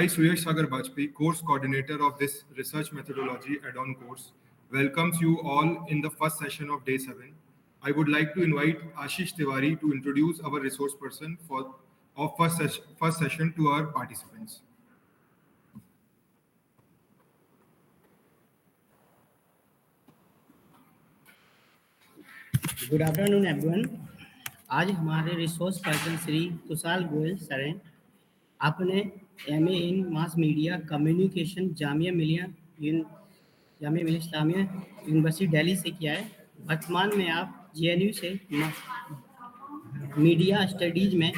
I, Suyash Sagar Bajpayee, course coordinator of this research methodology add-on course, welcomes you all in the first session of day 7. I would like to invite Ashish Tiwari to introduce our resource person of first session to our participants. Good afternoon everyone. आज हमारे resource person Shri Tushar Goyal sir हैं। आपने MA इन mass media communication Jamia Millia Islamia university Delhi से किया है। वर्तमान में आप जेएनयू से मीडिया स्टडीज में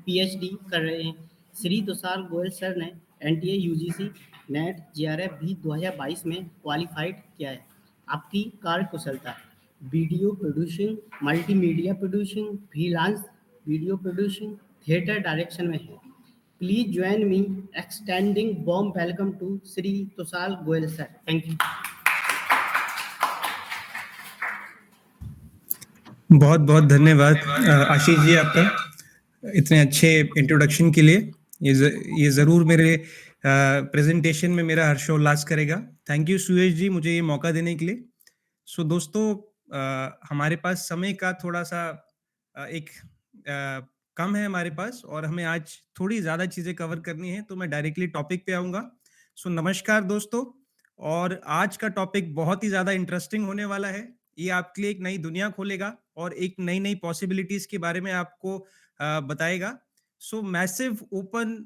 पीएचडी कर रहे हैं। श्री तुषार गोयल सर ने एनटीए यूजीसी नेट जेआरएफ भी 2022 में क्वालिफाइड किया है। आपकी कार्यकुशलता video producing, multimedia producing, freelance video producing, theatre direction में है। Please join me extending warm welcome to Shri Tushar Goyal sir. Thank you. बहुत बहुत धन्यवाद आशीष जी आपका इतने अच्छे इंट्रोडक्शन के लिए। ये ज़रूर मेरे प्रेजेंटेशन में मेरा हर्षोल्लास करेगा। थैंक यू सुयश जी मुझे ये मौका देने के लिए। सो दोस्तों हमारे पास समय का थोड़ा सा कम है हमारे पास और हमें आज थोड़ी ज़्यादा चीज़ें कवर करनी है, तो मैं डायरेक्टली टॉपिक पे आऊँगा। सो नमस्कार दोस्तों, और आज का टॉपिक बहुत ही ज़्यादा इंटरेस्टिंग होने वाला है। ये आपके लिए एक नई दुनिया खोलेगा और एक नई नई पॉसिबिलिटीज़ के बारे में आपको बताएगा। सो massive open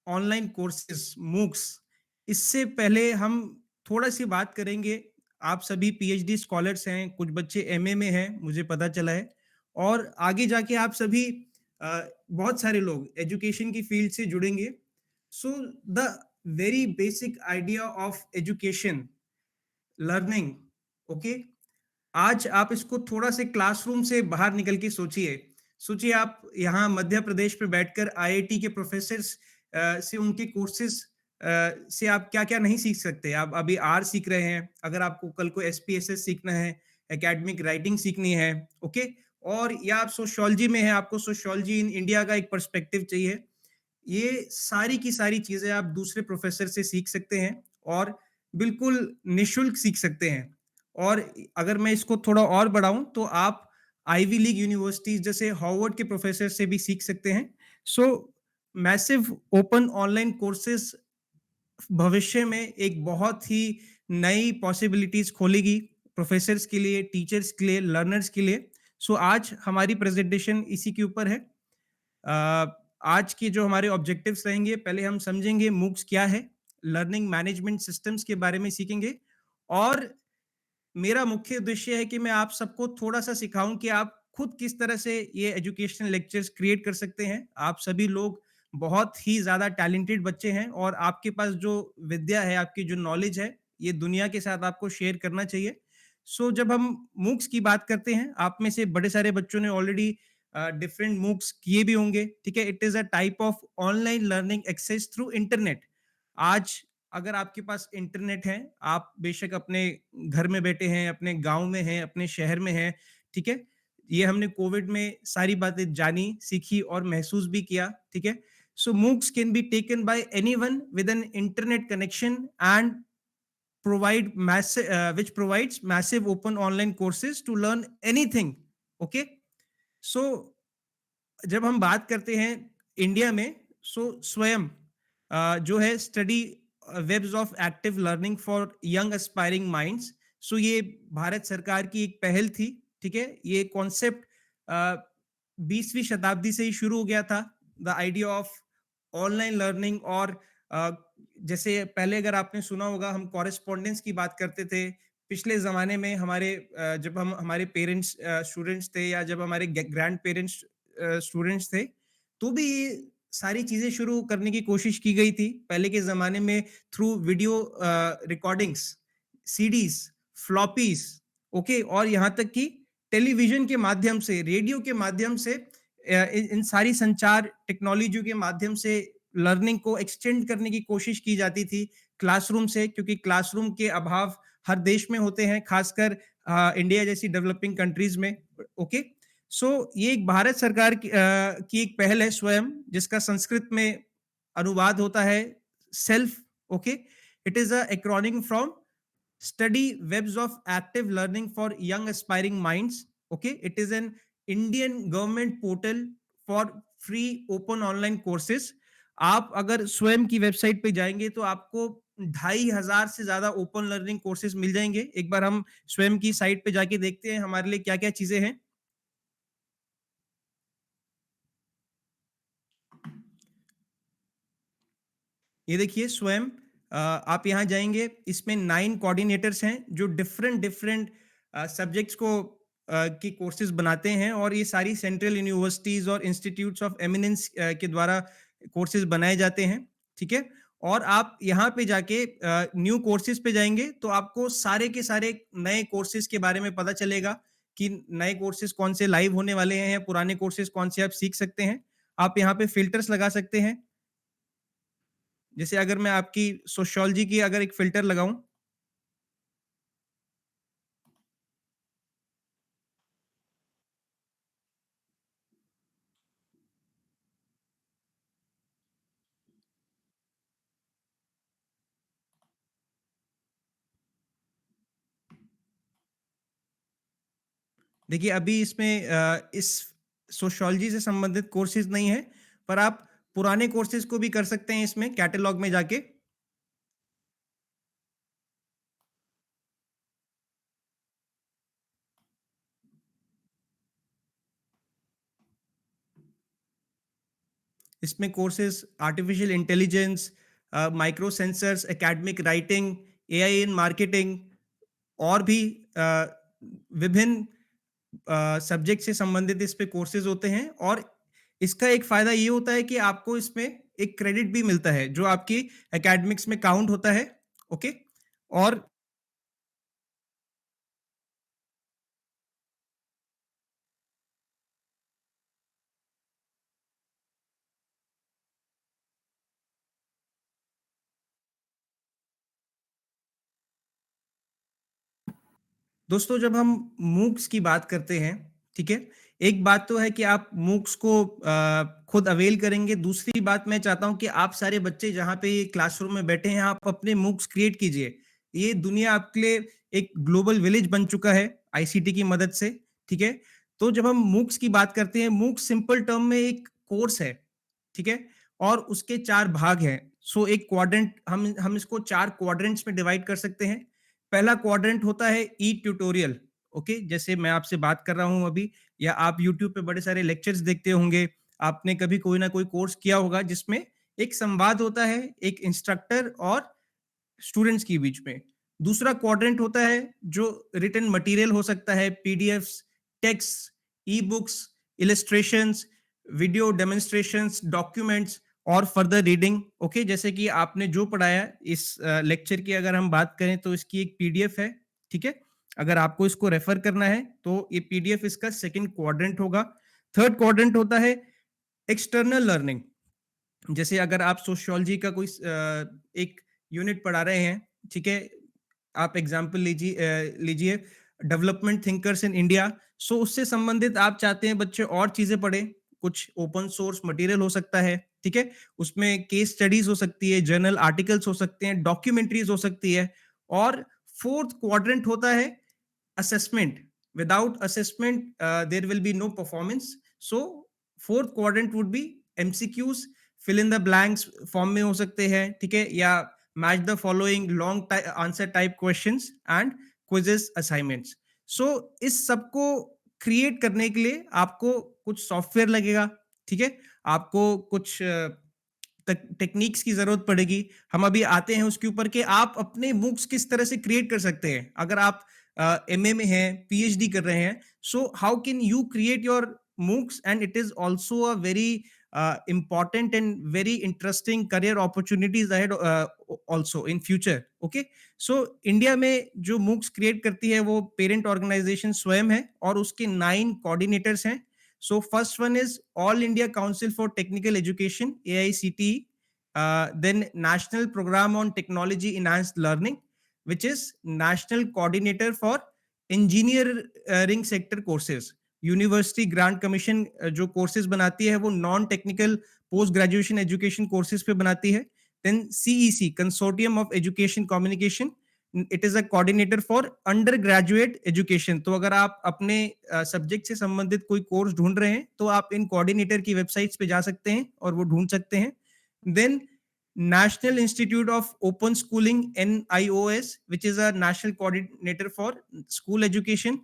online courses MOOCs. इससे पहले हम थोड़ा सी बात करेंगे। आप सभी पीएचडी स्कॉलर्स हैं, कुछ बच्चे एमए में हैं मुझे पता चला है, और आगे जाके आप सभी बहुत सारे लोग एजुकेशन की फील्ड से जुड़ेंगे। So the very basic idea of education learning, okay. आज आप इसको थोड़ा से क्लासरूम से बाहर निकल के सोचिए आप यहाँ मध्य प्रदेश में बैठकर आईआईटी के प्रोफेसर्स से उनके कोर्सेज से आप क्या क्या नहीं सीख सकते। आप अभी आर सीख रहे हैं, अगर आपको कल को एसपीएसएस सीखना है, एकेडमिक राइटिंग सीखनी है, ओके, और या आप सोशियोलॉजी में है, आपको सोशियोलॉजी इन इंडिया का एक पर्सपेक्टिव चाहिए, ये सारी की सारी चीजें आप दूसरे प्रोफेसर से सीख सकते हैं और बिल्कुल निशुल्क सीख सकते हैं। और अगर मैं इसको थोड़ा और बढ़ाऊं तो आप आईवी लीग यूनिवर्सिटीज जैसे हार्वर्ड के प्रोफेसर से भी सीख सकते हैं। सो मैसिव ओपन ऑनलाइन कोर्सेज भविष्य में एक बहुत ही नई पॉसिबिलिटीज खोलेगी प्रोफेसर्स के लिए, टीचर्स के लिए, लर्नर्स के लिए। सो आज हमारी प्रेजेंटेशन इसी के ऊपर है। आज के जो हमारे ऑब्जेक्टिव्स रहेंगे, पहले हम समझेंगे मूक्स क्या है, लर्निंग मैनेजमेंट सिस्टम्स के बारे में सीखेंगे, और मेरा मुख्य उद्देश्य है कि मैं आप सबको थोड़ा सा सिखाऊं कि आप खुद किस तरह से ये एजुकेशनल लेक्चर्स क्रिएट कर सकते हैं। आप सभी लोग बहुत ही ज्यादा टैलेंटेड बच्चे हैं और आपके पास जो विद्या है, आपकी जो नॉलेज है, ये दुनिया के साथ आपको शेयर करना चाहिए। सो जब हम मूक्स की बात करते हैं, आप में से बड़े सारे बच्चों ने ऑलरेडी डिफरेंट मूक्स किए भी होंगे, ठीक है। It is a type of online learning access through internet. आज अगर आपके पास इंटरनेट है, आप बेशक अपने घर में बैठे हैं, अपने गांव में हैं, अपने शहर में हैं, ठीक है। ये हमने कोविड में सारी बातें जानी, सीखी और महसूस भी किया, ठीक है। So MOOCs can be taken by anyone with an internet connection and provide massive which provides massive open online courses to learn anything, okay. So जब हम बात करते हैं इंडिया में, सो स्वयं जो है study webs of active learning for young aspiring minds, so ये भारत सरकार की एक पहल थी, ठीक है। ये कॉन्सेप्ट 20वीं शताब्दी से ही शुरू हो गया था, the idea of online learning. और जैसे पहले अगर आपने सुना होगा, हम कॉरेस्पॉन्डेंस की बात करते थे पिछले जमाने में, हमारे जब हम हमारे पेरेंट्स स्टूडेंट्स थे या जब हमारे ग्रैंड पेरेंट्स स्टूडेंट्स थे, तो भी ये सारी चीजें शुरू करने की कोशिश की गई थी पहले के जमाने में, through video recordings, CDs, floppies, okay, और यहाँ तक कि टेलीविजन के माध्यम से, रेडियो के माध्यम से, इन सारी संचार टेक्नोलॉजी के माध्यम से लर्निंग को एक्सटेंड करने की कोशिश की जाती थी क्लासरूम से, क्योंकि क्लासरूम के अभाव हर देश में होते हैं, खासकर इंडिया जैसी डेवलपिंग कंट्रीज में, ओके। सो ये एक भारत सरकार की एक पहल है स्वयं, जिसका संस्कृत में अनुवाद होता है SELF. Okay, it is a acronym from Study Webs of Active Learning for Young Aspiring Minds. Okay, it is an Indian government portal for free open online courses. आप अगर स्वयं की वेबसाइट पे जाएंगे तो आपको 2500 से ज्यादा ओपन लर्निंग कोर्सेज मिल जाएंगे. एक बार हम स्वयं की साइट पे जाके देखते हैं हमारे लिए क्या क्या चीजें हैं. ये देखिए स्वयं आप यहाँ जाएंगे, इसमें 9 कोऑर्डिनेटर्स हैं जो डिफरेंट डिफरेंट सब्जेक्ट्स को की कोर्सेज बनाते हैं, और ये सारी सेंट्रल यूनिवर्सिटीज और इंस्टीट्यूट्स ऑफ एमिनेंस के द्वारा कोर्सेज बनाए जाते हैं. ठीक है, और आप यहाँ पे जाके न्यू कोर्सेज पे जाएंगे तो आपको सारे के सारे नए कोर्सेज के बारे में पता चलेगा कि नए कोर्सेज कौन से लाइव होने वाले हैं या पुराने कोर्सेज कौन से आप सीख सकते हैं. आप यहाँ पे फिल्टर्स लगा सकते हैं. जैसे अगर मैं आपकी सोशियोलॉजी की अगर एक फिल्टर लगाऊं, देखिए अभी इसमें इस सोशियोलॉजी से संबंधित कोर्सेज नहीं है, पर आप पुराने कोर्सेज को भी कर सकते हैं इसमें कैटलॉग में जाके. इसमें courses artificial intelligence, micro sensors, academic writing, AI in marketing और भी विभिन्न सब्जेक्ट से संबंधित इस पे कोर्सेज होते हैं. और इसका एक फायदा ये होता है कि आपको इसमें एक क्रेडिट भी मिलता है जो आपकी एकेडमिक्स में काउंट होता है. ओके, और दोस्तों जब हम मूक्स की बात करते हैं, ठीक है, एक बात तो है कि आप मूक्स को खुद अवेल करेंगे. दूसरी बात मैं चाहता हूं कि आप सारे बच्चे जहां पे क्लासरूम में बैठे हैं आप अपने मूक्स क्रिएट कीजिए. ये दुनिया आपके लिए एक ग्लोबल विलेज बन चुका है आईसीटी की मदद से. ठीक है, तो जब हम मूक्स की बात करते हैं, मूक्स सिंपल टर्म में एक कोर्स है. ठीक है, और उसके 4 भाग हैं. सो एक क्वाड्रेंट, हम इसको 4 क्वाड्रेंट्स में डिवाइड कर सकते हैं. पहला क्वाड्रेंट होता है ई ट्यूटोरियल. ओके, जैसे मैं आपसे बात कर रहा हूं अभी, या आप यूट्यूब पे बड़े सारे लेक्चर्स देखते होंगे, आपने कभी कोई ना कोई कोर्स किया होगा जिसमें एक संवाद होता है एक इंस्ट्रक्टर और स्टूडेंट्स के बीच में. दूसरा क्वाड्रेंट होता है जो रिटन मटेरियल हो सकता है, PDFs, text, e books, illustrations, video demonstrations, documents और फर्दर रीडिंग. ओके, जैसे कि आपने जो पढ़ाया इस लेक्चर की अगर हम बात करें तो इसकी एक पीडीएफ है. ठीक है, अगर आपको इसको रेफर करना है तो ये पीडीएफ इसका सेकंड क्वाड्रेंट होगा. थर्ड क्वाड्रेंट होता है एक्सटर्नल लर्निंग. जैसे अगर आप सोशियोलॉजी का कोई एक यूनिट पढ़ा रहे हैं, ठीक है, आप एग्जांपल लीजिए डेवलपमेंट थिंकर्स इन इंडिया. सो उससे संबंधित आप चाहते हैं बच्चे और चीजें पढ़े, कुछ ओपन सोर्स मटेरियल हो सकता है. ठीक है, उसमें केस स्टडीज हो सकती है, जर्नल आर्टिकल्स हो सकते हैं, डॉक्यूमेंट्रीज हो सकती है. और फोर्थ क्वाड्रेंट होता है assessment. Without assessment there will be no performance. So fourth quadrant would be MCQs, fill in the blanks form में हो सकते हैं. ठीक है, या match the following long answer type questions and quizzes assignments. So इस सबको क्रिएट करने के लिए आपको कुछ सॉफ्टवेयर लगेगा. ठीक है, आपको कुछ टेक्निक्स की जरूरत पड़ेगी. हम अभी आते हैं उसके ऊपर कि आप अपने मूक्स किस तरह से क्रिएट कर सकते हैं. अगर आप एमए में हैं, पीएचडी कर रहे हैं, so how can you create your MOOCs, and it is also a very important and very interesting career opportunities ahead also in future. Okay, so India में जो MOOCs create करती है वो parent organization स्वयं है और उसके 9 coordinators हैं. So first one is All India Council for Technical Education, AICTE, then National Program on Technology Enhanced Learning, which is National Coordinator for Engineering Sector Courses. University grant commission जो courses बनाती है वो non technical post graduation education courses पे बनाती है. Then CEC, Consortium of Education Communication, it is a coordinator for under graduate education. तो अगर आप अपने सब्जेक्ट से संबंधित कोई कोर्स ढूंढ रहे हैं तो आप इन कोऑर्डिनेटर की वेबसाइट्स पे जा सकते हैं और वो ढूंढ सकते हैं. Then National Institute of Open Schooling, NIOS, which is a national coordinator for school education.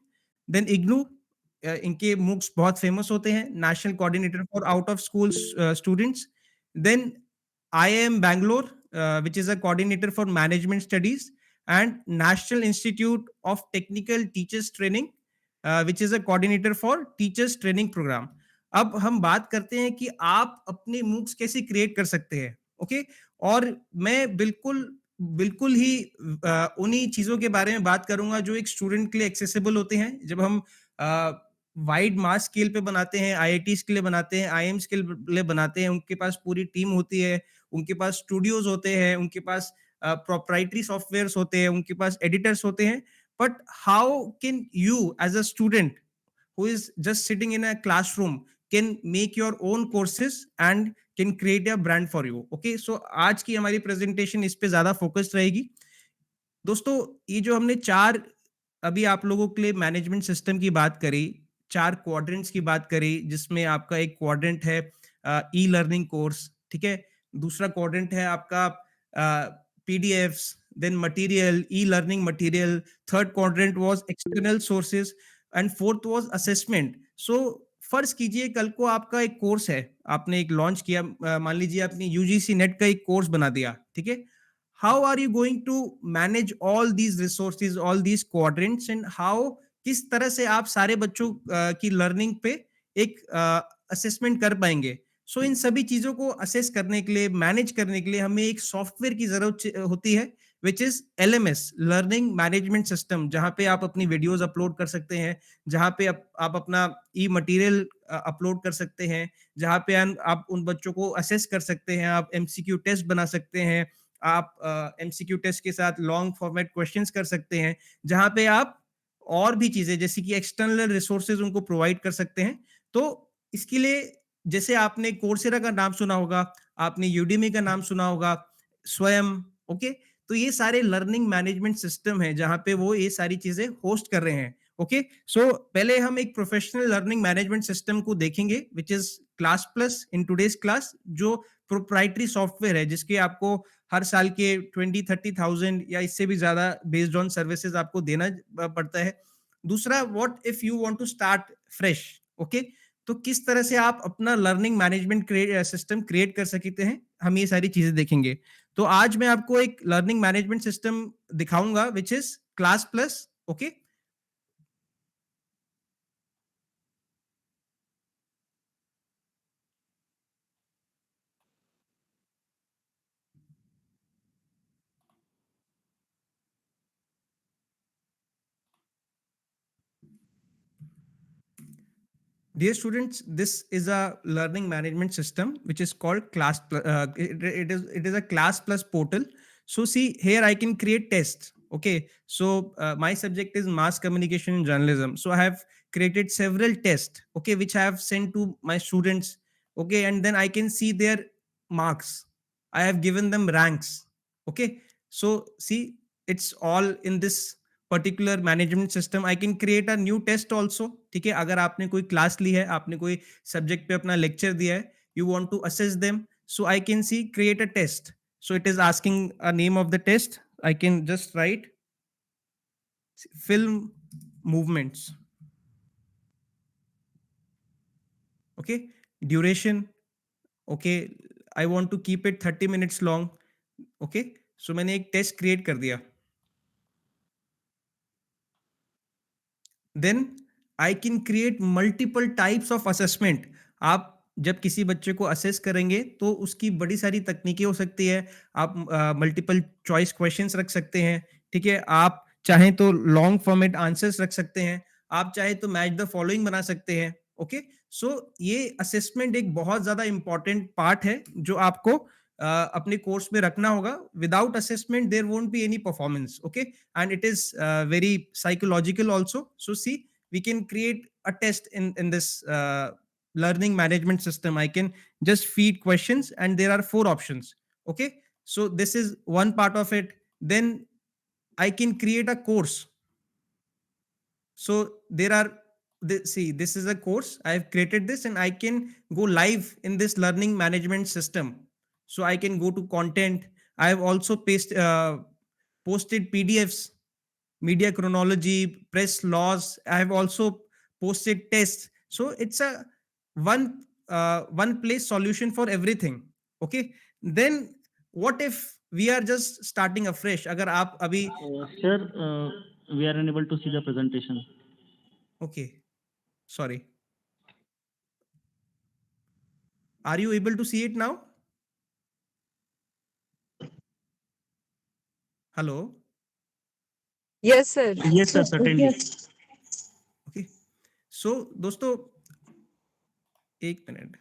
Then IGNU, इनके MOOCs बहुत फेमस होते हैं, national coordinator for out of school students. Then IIM Bangalore, which is a coordinator for management studies, and National Institute of Technical Teachers Training, which is a coordinator for teachers training program. अब हम बात करते हैं कि आप अपने MOOCs कैसे create कर सकते हैं. ओके, और मैं बिल्कुल बिल्कुल ही उन्हीं चीजों के बारे में बात करूंगा जो एक स्टूडेंट के लिए एक्सेसिबल होते हैं. जब हम वाइड मास स्केल पे बनाते हैं, IITs के लिए बनाते हैं, IIMs के लिए बनाते हैं, उनके पास पूरी टीम होती है, उनके पास स्टूडियोज होते हैं, उनके पास प्रोप्राइटरी सॉफ्टवेयर्स होते हैं, उनके पास एडिटर्स होते हैं. But how can you as a student who is just sitting in a classroom can make your own courses and can create a brand for you. Okay, so आज की हमारी presentation इस पे ज्यादा फोकस्ड रहेगी. दोस्तों, ये जो हमने चार अभी आप लोगों के लिए मैनेजमेंट सिस्टम की बात करी, चार क्वाड्रेंट्स की बात करी, जिसमें आपका एक क्वाड्रेंट है ई लर्निंग कोर्स, ठीक है. दूसरा क्वाड्रेंट है आपका PDFs, then material, e learning material. Third quadrant was external sources and fourth was assessment. So फर्ज कीजिए कल को आपका एक कोर्स है, आपने एक लॉन्च किया, मान लीजिए आपने यूजीसी नेट का एक कोर्स बना दिया, ठीक है. How are you going to manage all these resources, all these quadrants, and how, किस तरह से आप सारे बच्चों की लर्निंग पे एक असेसमेंट कर पाएंगे. सो इन सभी चीजों को असेस करने के लिए, मैनेज करने के लिए हमें एक सॉफ्टवेयर की जरूरत होती है, which is LMS, learning management system, जहां पे आप अपनी वीडियोस अपलोड कर सकते हैं, जहां पे आप अपना ई मटेरियल अपलोड कर सकते हैं, जहां पे आप उन बच्चों को असेस कर सकते हैं, आप MCQ टेस्ट बना सकते हैं, आप MCQ टेस्ट के साथ लॉन्ग फॉर्मेट क्वेश्चंस कर सकते हैं, जहां पे आप और भी चीजें जैसे कि एक्सटर्नल रिसोर्सेज उनको प्रोवाइड कर सकते हैं. तो इसके लिए जैसे आपने कोर्सेरा का नाम सुना होगा, आपने यूडेमी का नाम सुना होगा, स्वयं, ओके. तो ये सारे लर्निंग मैनेजमेंट सिस्टम है जहां पे वो ये सारी चीजें होस्ट कर रहे हैं. ओके, सो पहले हम एक प्रोफेशनल लर्निंग मैनेजमेंट सिस्टम को देखेंगे, which is class plus in today's class, जो प्रोप्राइटरी सॉफ्टवेयर है, जिसके आपको हर साल के 20-30,000 या इससे भी ज्यादा बेस्ड ऑन सर्विसेज आपको देना पड़ता है. दूसरा, what if you want to start fresh. Okay, तो किस तरह से आप अपना लर्निंग मैनेजमेंट सिस्टम क्रिएट कर सकते हैं, हम ये सारी चीजें देखेंगे. तो आज मैं आपको एक लर्निंग मैनेजमेंट सिस्टम दिखाऊंगा, which is class plus. Okay, dear students, this is a learning management system which is called class it is a class plus portal. So see here, I can create tests. Okay, so my subject is mass communication and journalism, so I have created several tests, okay, which I have sent to my students. Okay, and then I can see their marks, I have given them ranks. Okay, so see, it's all in this particular management system. I can create a new test also. ठीक है, अगर आपने कोई class ली है, आपने कोई subject पे अपना लेक्चर दिया है, you want to assess them, so I can see create a test. So it is asking a name of the test. I can just write film movements. Okay, duration, okay, I want to keep it 30 minutes long. Okay, so मैंने एक test create कर दिया. Then I can create multiple types of assessment. आप जब किसी बच्चे को assess करेंगे तो उसकी बड़ी सारी तकनीकें हो सकती है. आप मल्टीपल चॉइस क्वेश्चंस रख सकते हैं, ठीक है. आप चाहें तो लॉन्ग फॉर्मेट आंसर्स रख सकते हैं, आप चाहे तो मैच द फॉलोइंग बना सकते हैं. ओके, सो ये असेसमेंट एक बहुत ज्यादा इंपॉर्टेंट पार्ट है जो आपको अपने कोर्स में रखना होगा. Without assessment there won't be any performance. Okay, and it is very psychological also. So see, we can create a test in this learning management system. I can just feed questions and there are 4 options. Okay, So this is one part of it. Then I can create a course. So there are, see, this is a course. I have created this and I can go live in this learning management system. So I can go to content. I have also posted PDFs, media chronology, press laws. I have also posted tests. So it's a one place solution for everything. Okay. Then what if we are just starting afresh? Agar aap abhi, Sir, we are unable to see the presentation. okay, sorry. Are you able to see it now? Hello. Yes, sir. Yes, sir, certainly. Okay, so दोस्तों एक minute,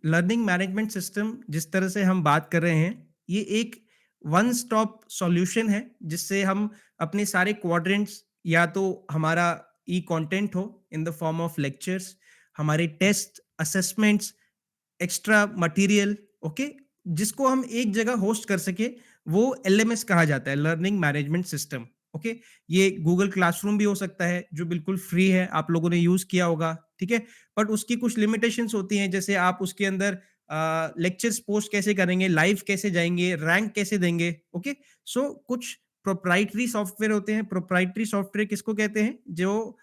learning management system जिस तरह से हम बात कर रहे हैं, ये एक वन स्टॉप सॉल्यूशन है जिससे हम अपने सारे क्वाड्रेंट्स, या तो हमारा ई कंटेंट हो in the form of lectures, हमारे test, assessments, extra material, okay, जिसको हम एक जगह होस्ट कर सके, वो एलएमएस कहा जाता है, लर्निंग मैनेजमेंट सिस्टम। ओके, ये गूगल क्लासरूम भी हो सकता है जो बिल्कुल फ्री है, आप लोगों ने यूज किया होगा, ठीक है, बट उसकी कुछ लिमिटेशंस होती हैं, जैसे आप उसके अंदर लेक्चर्स पोस्ट कैसे करेंगे, लाइव कैसे जाएंगे, रैंक कैसे देंगे। ओके, सो कुछ प्रोप्राइटरी सॉफ्टवेयर होते हैं। प्रोप्राइटरी सॉफ्टवेयर किसको कहते हैं? जो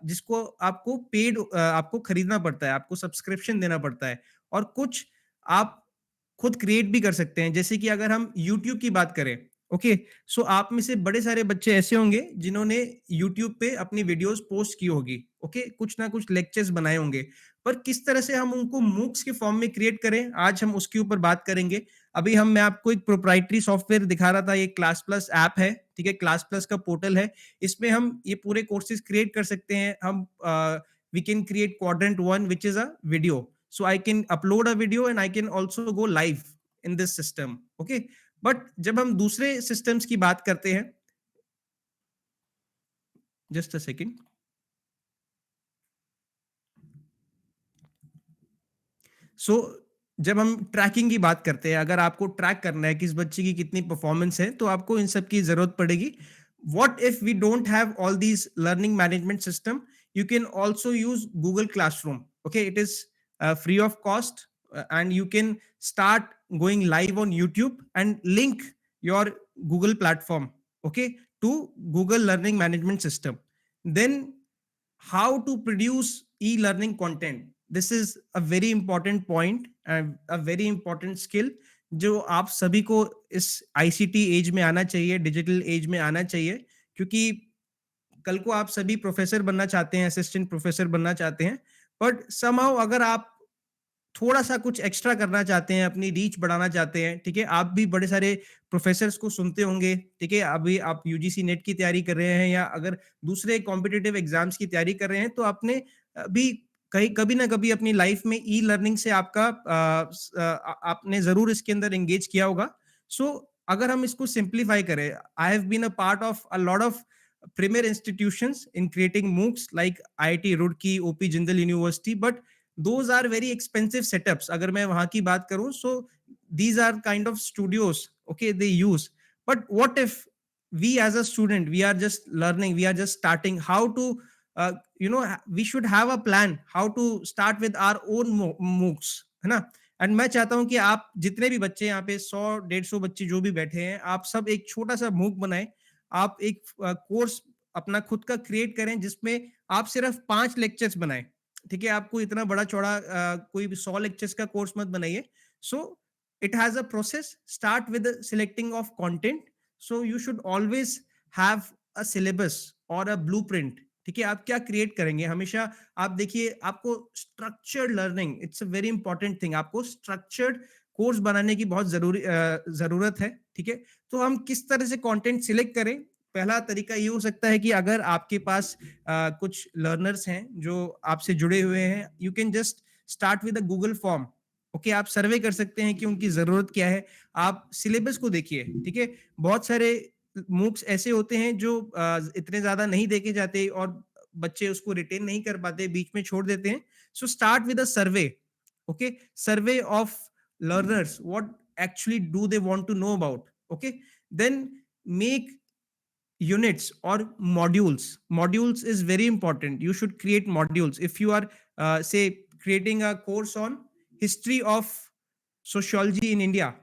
जिसको आपको पेड, आपको खरीदना पड़ता है, आपको सब्सक्रिप्शन देना पड़ता है, और कुछ आप खुद क्रिएट भी कर सकते हैं। जैसे कि अगर हम यूट्यूब की बात करें, ओके, सो आप में से बड़े सारे बच्चे ऐसे होंगे जिन्होंने यूट्यूब पे अपनी वीडियोस पोस्ट की होगी, ओके, कुछ ना कुछ लेक्चर्स बनाए होंगे, पर किस तरह से हम उनको मूक्स के फॉर्म में क्रिएट करें, आज हम उसके ऊपर बात करेंगे। अभी मैं आपको एक प्रोप्राइटरी सॉफ्टवेयर दिखा रहा था, ये क्लास प्लस ऐप है, ठीक है, क्लास प्लस का पोर्टल है, इसमें हम ये पूरे कोर्सेज क्रिएट कर सकते हैं। हम we can create quadrant 1 which is a video, so I can upload a video and I can also go live in this system, okay, but जब हम दूसरे systems की बात करते हैं, just a second, so जब हम ट्रैकिंग की बात करते हैं, अगर आपको ट्रैक करना है किस बच्चे की कितनी परफॉर्मेंस है, तो आपको इन सब की जरूरत पड़ेगी। What if we don't have all these learning management system? You can also use Google Classroom, okay, it is free of cost, and you can start going live on YouTube and link your Google platform, okay, to Google learning management system. Then how to produce e-learning content, this is a very important point and a very important skill जो आप सभी को इस ICT as में आना चाहिए, digital age में आना चाहिए, क्योंकि कल को आप सभी प्रोफेसर बनना चाहते हैं, असिस्टेंट प्रोफेसर बनना चाहते हैं, बट समहाउ अगर आप थोड़ा सा कुछ एक्स्ट्रा करना चाहते हैं, अपनी रीच बढ़ाना चाहते हैं, ठीक है, आप भी बड़े सारे प्रोफेसर्स को सुनते होंगे, ठीक है, अभी आप यूजीसी नेट की तैयारी कर रहे हैं या अगर दूसरे कॉम्पिटिटिव एग्जाम्स की तैयारी कर रहे हैं, तो आपने अभी कहीं कभी ना कभी अपनी लाइफ में ई लर्निंग से आपका आपने जरूर इसके अंदर एंगेज किया होगा। सो अगर हम इसको सिंप्लीफाई करें, I have been a part of a lot of premier institutions in creating MOOCs like IIT Roorkee, OP Jindal University, but those are very expensive setups अगर मैं वहां की बात करूं, so these are kind of studios, okay, they use, but what if we as a student, we are just learning, we are just starting, how to we should have a plan how to start with our own MOOCs, है ना। And मैं चाहता हूं कि आप जितने भी बच्चे यहाँ पे 100-150 बच्चे जो भी बैठे हैं, आप सब एक छोटा सा MOOC बनाएं, आप एक कोर्स अपना खुद का क्रिएट करें जिसमें आप सिर्फ 5 लेक्चर्स बनाएं, ठीक है, आपको इतना बड़ा चौड़ा कोई भी 100 लेक्चर्स का कोर्स मत बनाइए। So it has a process, start with selecting of content, so you should always have a syllabus और अ ब्लूप्रिंट, ठीक है, आप क्या क्रिएट करेंगे हमेशा। आप देखिए, आपको structured learning, it's a very important thing, आपको स्ट्रक्चर्ड कोर्स बनाने की बहुत जरूरत है, ठीक है। तो हम किस तरह से कंटेंट सिलेक्ट करें, पहला तरीका ये हो सकता है कि अगर आपके पास कुछ लर्नर्स हैं जो आपसे जुड़े हुए हैं, you can just start with a Google form, okay, आप सर्वे कर सकते हैं कि उनकी जरूरत क्या है, आप सिलेबस को देखिए, ठीक है, बहुत सारे मूक्स ऐसे होते हैं जो इतने ज्यादा नहीं देखे जाते और बच्चे उसको रिटेन नहीं कर पाते, बीच में छोड़ देते हैं। सो start with a survey, okay, survey of learners, what actually do they want to know about. Okay, then make units or modules is very important. You should create modules. If you are say creating a course on history of sociology in India,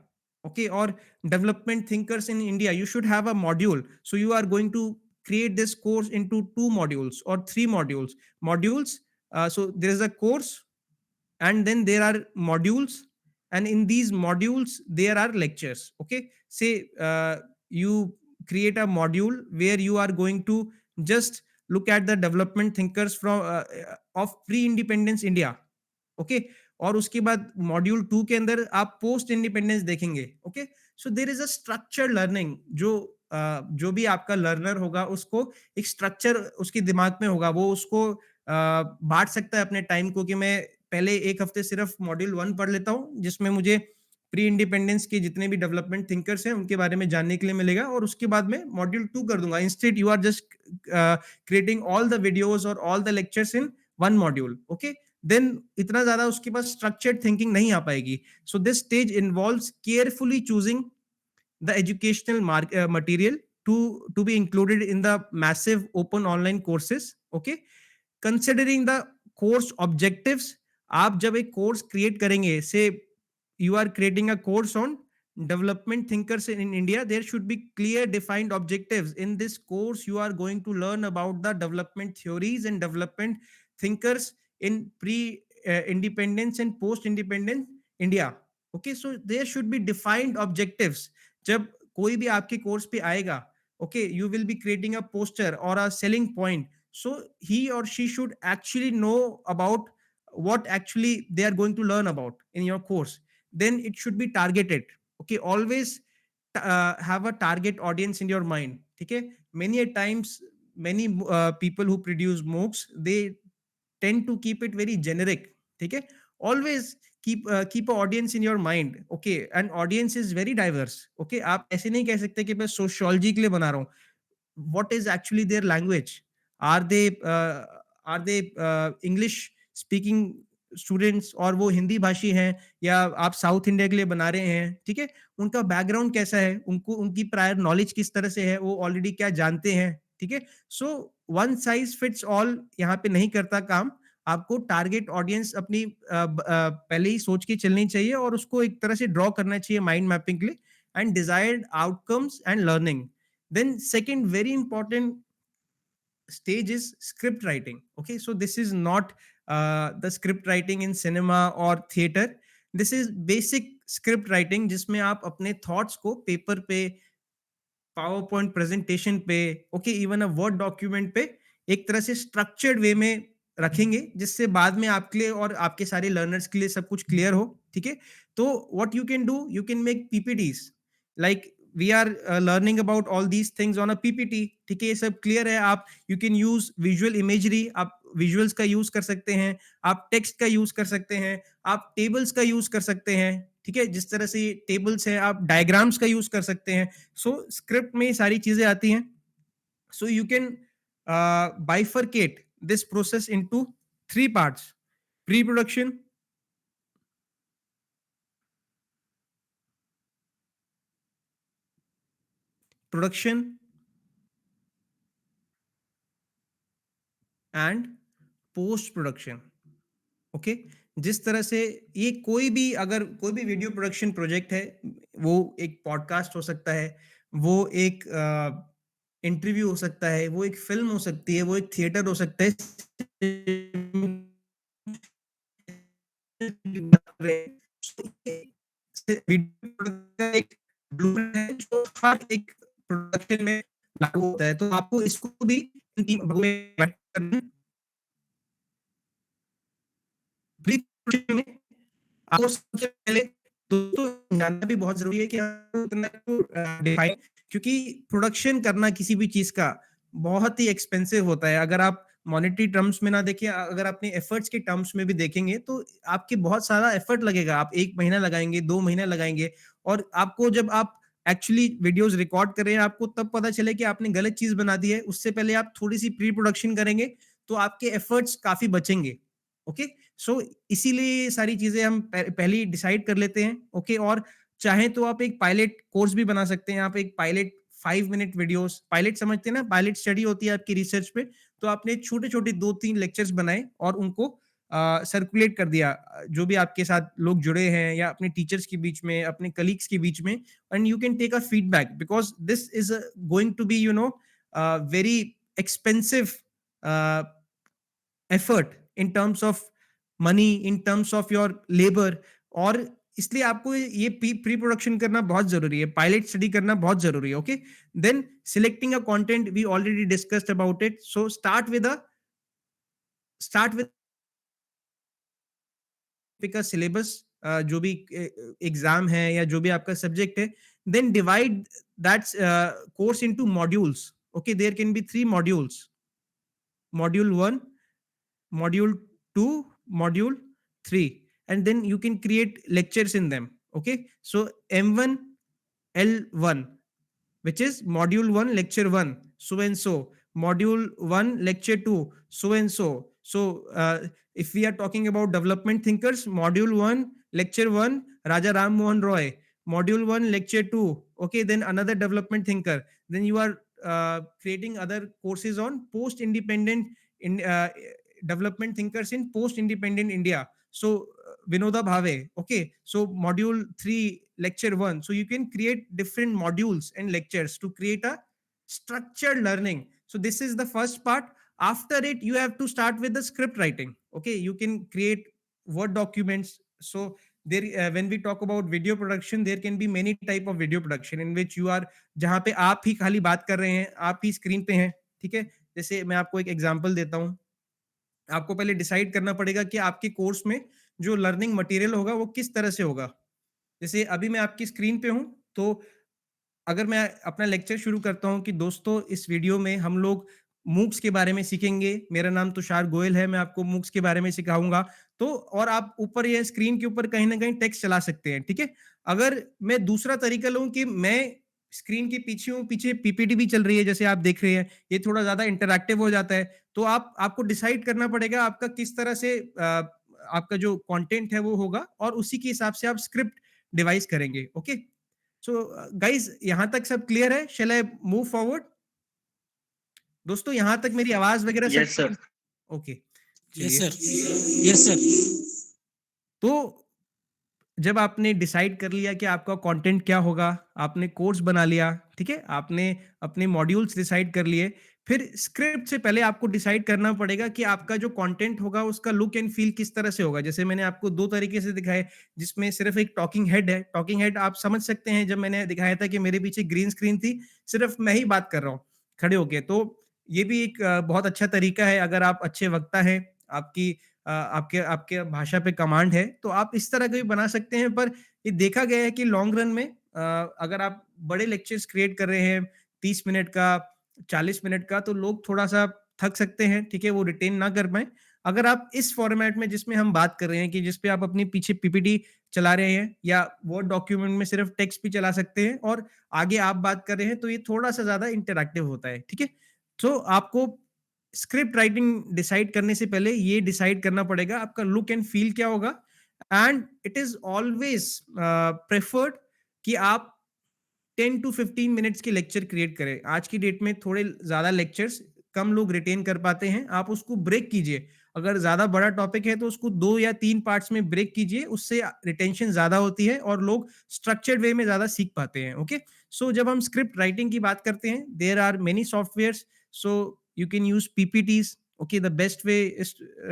okay, or development thinkers in India, you should have a module. So you are going to create this course into 2 modules or 3 modules. So there is a course, and then there are modules, and in these modules there are lectures. Okay, say you create a module where you are going to just look at the development thinkers from of pre independence India. ओके, और उसके बाद module 2 के अंदर आप post independence देखेंगे. Okay, so there is a structured learning. जो भी आपका लर्नर होगा उसको एक स्ट्रक्चर उसके दिमाग में होगा, वो उसको बांट सकता है अपने टाइम को कि मैं पहले 1 हफ्ते सिर्फ मॉड्यूल 1 पढ़ लेता हूँ, जिसमें मुझे प्री इंडिपेंडेंस के जितने भी डेवलपमेंट थिंकर्स हैं उनके बारे में जानने के लिए मिलेगा, और उसके बाद में मॉड्यूल 2 कर दूंगा. Instead you are just creating all the videos और all the lectures in 1 module. Okay, then इतना ज्यादा उसके पास स्ट्रक्चर्ड थिंकिंग नहीं आ पाएगी. So this stage involves carefully choosing the educational material to be included in the massive open online courses. Okay, considering the course objectives. आप जब एक कोर्स क्रिएट करेंगे, से you are creating a course on development thinkers in India, there should be clear defined objectives. In this course you are going to learn about the development theories and development thinkers in pre independence and post independence India. Okay, so there should be defined objectives. जब कोई भी आपके course पे आएगा, okay, you will be creating a poster or a selling point, so he or she should actually know about what actually they are going to learn about in your course. Then it should be targeted. Okay, always have a target audience in your mind. Okay, many a times many people who produce MOOCs, they tend to keep it very generic. Okay, always keep a audience in your mind. Okay, and audience is very diverse. Okay, आप ऐसे नहीं कह सकते कि मैं sociology के लिए बना रहा हूँ. what is actually their language? Are they English speaking students, और वो हिंदी भाषी हैं, या आप साउथ इंडिया के लिए बना रहे हैं. ठीक है, उनका बैकग्राउंड कैसा है, उनको उनकी प्रायर नॉलेज किस तरह से है, वो ऑलरेडी क्या जानते हैं. ठीक है, so one size fits all यहाँ पे नहीं करता काम. आपको टारगेट ऑडियंस अपनी पहले ही सोच के चलनी चाहिए, और उसको एक तरह से ड्रॉ करना चाहिए माइंड मैपिंग के लिए, and desired outcomes and learning. Then second very important stage is script writing. Okay, so this is not the script writing in cinema or theater. This is basic script writing, जिसमें आप अपने thoughts को paper पे, power point presentation पे, okay, even a word document पे एक तरह से स्ट्रक्चर्ड वे में रखेंगे, जिससे बाद में आपके लिए और आपके सारे लर्नर्स के लिए सब कुछ क्लियर हो. ठीक है, तो what you can do, you can make PPTs. Like we are learning about all these things on a PPT. ठीक है, ये सब क्लियर है. आप you can use visual imagery, आप विजुअल्स का यूज कर सकते हैं, आप टेक्स्ट का यूज कर सकते हैं, आप टेबल्स का यूज कर सकते हैं. ठीक है, जिस तरह से टेबल्स है, आप डायग्राम्स का यूज कर सकते हैं. सो स्क्रिप्ट में सारी चीजें आती हैं. So you can bifurcate this process into 3 parts: pre production, production and post production. Okay, जिस तरह से ये कोई भी, अगर कोई भी वीडियो प्रोडक्शन प्रोजेक्ट है, वो एक पॉडकास्ट हो सकता है, वो एक इंटरव्यू हो सकता है, वो एक फिल्म हो सकती है, वो एक थिएटर हो सकता है. एक ब्लूप्रिंट है जो हर एक प्रोडक्शन में लागू होता है, तो आपको इसको भी इन 3 भागों में डिवाइड करना है. प्री प्रोडक्शन में आपको सबसे पहले दोस्तों जानना भी बहुत जरूरी है कि आपको इतना डिफाइन, क्योंकि प्रोडक्शन करना किसी भी चीज का बहुत ही एक्सपेंसिव होता है. अगर आप मॉनेटरी टर्म्स में ना देखें, अगर अपने एफर्ट्स के टर्म्स में भी देखेंगे, तो आपके बहुत सारा एफर्ट लगेगा. आप 1 महीना लगाएंगे, 2 महीना लगाएंगे, और आपको जब आप एक्चुअली वीडियोस रिकॉर्ड कर रहे हैं, आपको तब पता चले कि आपने गलत चीज बना दी है. उससे पहले आप थोड़ी सी प्री प्रोडक्शन करेंगे, तो आपके एफर्ट्स काफी बचेंगे. ओके, सो इसीलिए ये सारी चीजें हम पहले ही डिसाइड कर लेते हैं. ओके, और चाहे तो आप एक पायलट कोर्स भी बना सकते हैं। आप एक पायलट 5 मिनट वीडियोस, पायलट समझते हैं ना, पायलट स्टडी होती है आपकी रिसर्च पे, तो आपने छोटे छोटे 2-3 लेक्चर्स बनाए और उनको सर्कुलेट कर दिया, जो भी आपके साथ लोग जुड़े हैं या अपने टीचर्स के बीच में, अपने कलीग्स के बीच में, and you can take a feedback because this is going to be very expensive effort in terms of money, in terms of your labour, और इसलिए आपको ये प्री प्रोडक्शन करना बहुत जरूरी है, पायलट स्टडी करना बहुत जरूरी है। Okay, then selecting a content, we already discussed about it, so start with का सिलेबस, जो भी एग्जाम है या जो भी आपका सब्जेक्ट है, then divide that course into modules. Okay, there can be 3 modules, module 1, module 2, module 3, and then you can create lectures in them. Okay, so M1 L1, which is module 1 lecture 1 so and so, module 1 lecture 2 so and so. So if we are talking about development thinkers, module 1 lecture 1 Raja Ram Mohan Roy, module 1 lecture 2, okay, then another development thinker, then you are creating other courses on post independent in development thinkers in post independent India, so Vinoda Bhave. Okay, so module 3 lecture 1, so you can create different modules and lectures to create a structured learning. So this is the first part. After it, you have to start with the script writing. Okay, you can create word documents. So there when we talk about video production, there can be many type of video production in which you are, जहां पे आप ही खाली बात कर रहे हैं, आप ही screen पे हैं, ठीक है। जैसे मैं आपको एक एग्जांपल देता हूं, आपको पहले डिसाइड करना पड़ेगा कि आपके कोर्स में जो लर्निंग मटेरियल होगा वो किस तरह से होगा। जैसे अभी मैं आपकी स्क्रीन पे हूं, तो अगर मैं अपना लेक्चर शुरू करता हूं कि दोस्तों इस वीडियो में हम लोग मूक्स के बारे में सीखेंगे, मेरा नाम तुषार गोयल है, मैं आपको मूक्स के बारे में सिखाऊंगा, तो और आप ऊपर ये स्क्रीन के ऊपर कहीं ना कहीं टेक्स्ट चला सकते हैं, ठीक है। अगर मैं दूसरा तरीका लूं कि मैं स्क्रीन के पीछे हूं, पीछे पीपीटी भी चल रही है जैसे आप देख रहे हैं, ये थोड़ा ज्यादा इंटरैक्टिव हो जाता है, तो आपको डिसाइड करना पड़ेगा आपका किस तरह से आपका जो कंटेंट है वो होगा, और उसी के हिसाब से आप स्क्रिप्ट डिवाइस करेंगे। ओके, सो गाइज यहां तक सब क्लियर है? शैल आई मूव फॉरवर्ड? दोस्तों यहां तक मेरी आवाज वगैरह सब? Yes, sir. ओके, यस चलिए। Sir, yes sir. तो जब आपने डिसाइड कर लिया कि आपका कंटेंट क्या होगा, आपने कोर्स बना लिया, ठीक है, आपने अपने मॉड्यूल्स डिसाइड कर लिए, फिर स्क्रिप्ट से पहले आपको डिसाइड करना पड़ेगा कि आपका जो कंटेंट होगा उसका लुक एंड फील किस तरह से होगा। जैसे मैंने आपको 2 तरीके से दिखाए, जिसमें सिर्फ एक टॉकिंग हेड है। टॉकिंग हेड आप समझ सकते हैं, जब मैंने दिखाया था कि मेरे पीछे ग्रीन स्क्रीन थी, सिर्फ मैं ही बात कर रहा हूँ खड़े होके, तो ये भी एक बहुत अच्छा तरीका है। अगर आप अच्छे वक्ता है, आपकी आपके आपके भाषा पे कमांड है, तो आप इस तरह का भी बना सकते हैं। पर ये देखा गया है कि लॉन्ग रन में अगर आप बड़े लेक्चर्स क्रिएट कर रहे हैं 30 मिनट का, 40 मिनट का, तो लोग थोड़ा-सा थक सकते हैं, ठीक है, वो रिटेन ना कर पाएँ। अगर आप इस फॉर्मेट में जिसमें हम बात कर रहे हैं कि जिस पे आप अपनी पीछे पीपीटी चला रहे हैं या वर्ड डॉक्यूमेंट में सिर्फ टेक्स्ट भी चला सकते हैं और आगे आप बात कर रहे हैं, तो ये थोड़ा-सा ज़्यादा इंटरैक्टिव होता है, ठीक है? तो आपको स्क्रिप्ट राइटिंग डिसाइड करने से पहले ये डिसाइड करना पड़ेगा आपका लुक एंड फील क्या होगा। And it is always preferred कि आप 10 टू 15 मिनट्स के लेक्चर क्रिएट करें। आज की डेट में थोड़े ज्यादा लेक्चर्स कम लोग रिटेन कर पाते हैं, आप उसको ब्रेक कीजिए। अगर ज्यादा बड़ा टॉपिक है तो उसको 2 या 3 पार्ट्स में ब्रेक कीजिए, उससे रिटेंशन ज्यादा होती है और लोग स्ट्रक्चर्ड वे में ज्यादा सीख पाते हैं। ओके, सो जब हम स्क्रिप्ट राइटिंग की बात करते हैं, there are many softwares, so you can use PPTs. Okay, the best way is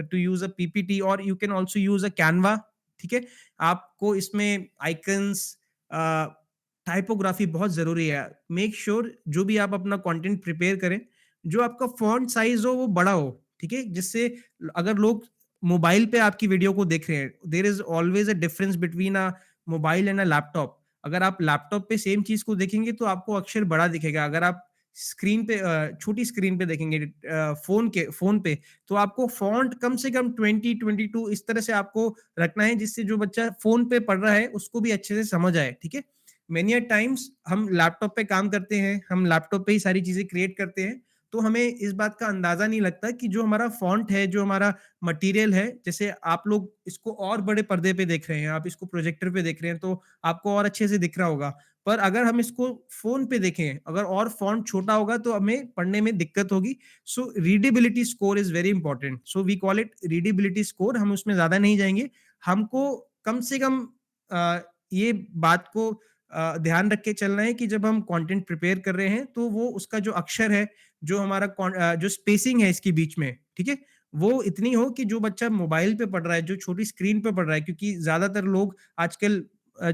to use a PPT, or you can also use a Canva. ठीक है, आपको इसमें आइकन्स, टाइपोग्राफी बहुत जरूरी है। मेक श्योर जो भी आप अपना कंटेंट प्रिपेयर करें, जो आपका फॉन्ट साइज हो वो बड़ा हो, ठीक है, जिससे अगर लोग मोबाइल पे आपकी वीडियो को देख रहे हैं, there is always a difference between a mobile and a laptop. अगर आप लैपटॉप पे सेम चीज को देखेंगे तो आपको अक्षर बड़ा दिखेगा, अगर आप स्क्रीन पे छोटी स्क्रीन पे देखेंगे फोन पे, तो आपको फॉन्ट कम से कम 20-22 इस तरह से आपको रखना है, जिससे जो बच्चा फोन पे पढ़ रहा है उसको भी अच्छे से समझ आए, ठीक है। मेनी टाइम्स हम लैपटॉप पे काम करते हैं, हम लैपटॉप पे ही सारी चीजें क्रिएट करते हैं, तो हमें इस बात का अंदाजा नहीं लगता कि जो हमारा फॉन्ट है, जो हमारा मटेरियल है, जैसे आप लोग इसको और बड़े पर्दे पे देख रहे हैं, आप इसको प्रोजेक्टर पे देख रहे हैं, तो आपको और अच्छे से दिख रहा होगा। पर अगर हम इसको फ़ोन पे देखें, अगर और फॉन्ट छोटा होगा तो हमें पढ़ने में दिक्कत होगी। So readability score is very important. So we call it readability score. हम उसमें ज़्यादा नहीं जाएँगे। हमको कम से कम ये बात को ध्यान रख के चलना है कि जब हम कंटेंट प्रिपेयर कर रहे हैं, तो वो उसका जो अक्षर है, जो हमारा जो स्पेसिंग है इसके बीच में, ठीक है? वो इतनी हो कि जो बच्चा मोबाइल पे पढ़ रहा है, जो छोटी स्क्रीन पे पढ़ रहा है, क्योंकि ज़्यादातर लोग आजकल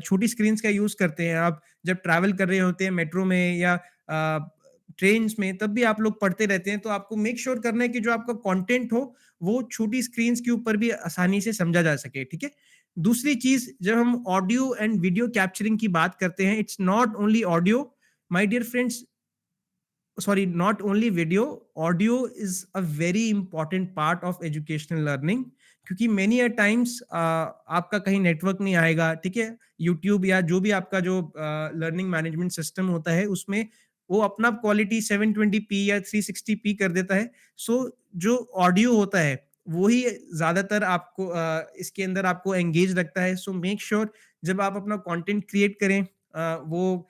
छोटी स्क्रीन्स का यूज़ करते हैं। आप जब ट्रैवल कर रहे होते हैं मेट्रो में या ट्रेन्स में, तब भी आप लोग पढ़ते रहते हैं, तो आपको मेक श्योर करना है कि जो आपका कंटेंट हो, वो छोटी स्क्रीन्स के ऊपर भी आसानी से समझा जा सके, ठीक है? दूसरी चीज़, जब हम ऑडियो एंड वीडियो कैप्चरिंग की बात करते हैं, it's not only audio, my dear friends, sorry, not only video, audio is a very important part of educational learning, क्योंकि many a times आपका कहीं नेटवर्क नहीं आएगा, ठीक है? यूट्यूब या जो भी आपका जो लर्निंग मैनेजमेंट सिस्टम होता है, उसमें वो अपना क्वालिटी 720p या 360p कर देता है। सो जो ऑडियो होता है, वो ही ज़्यादातर आपको इसके अंदर आपको एंगेज रखता है। सो मेक श्योर जब आप अपना कंटेंट क्रिएट करें, वो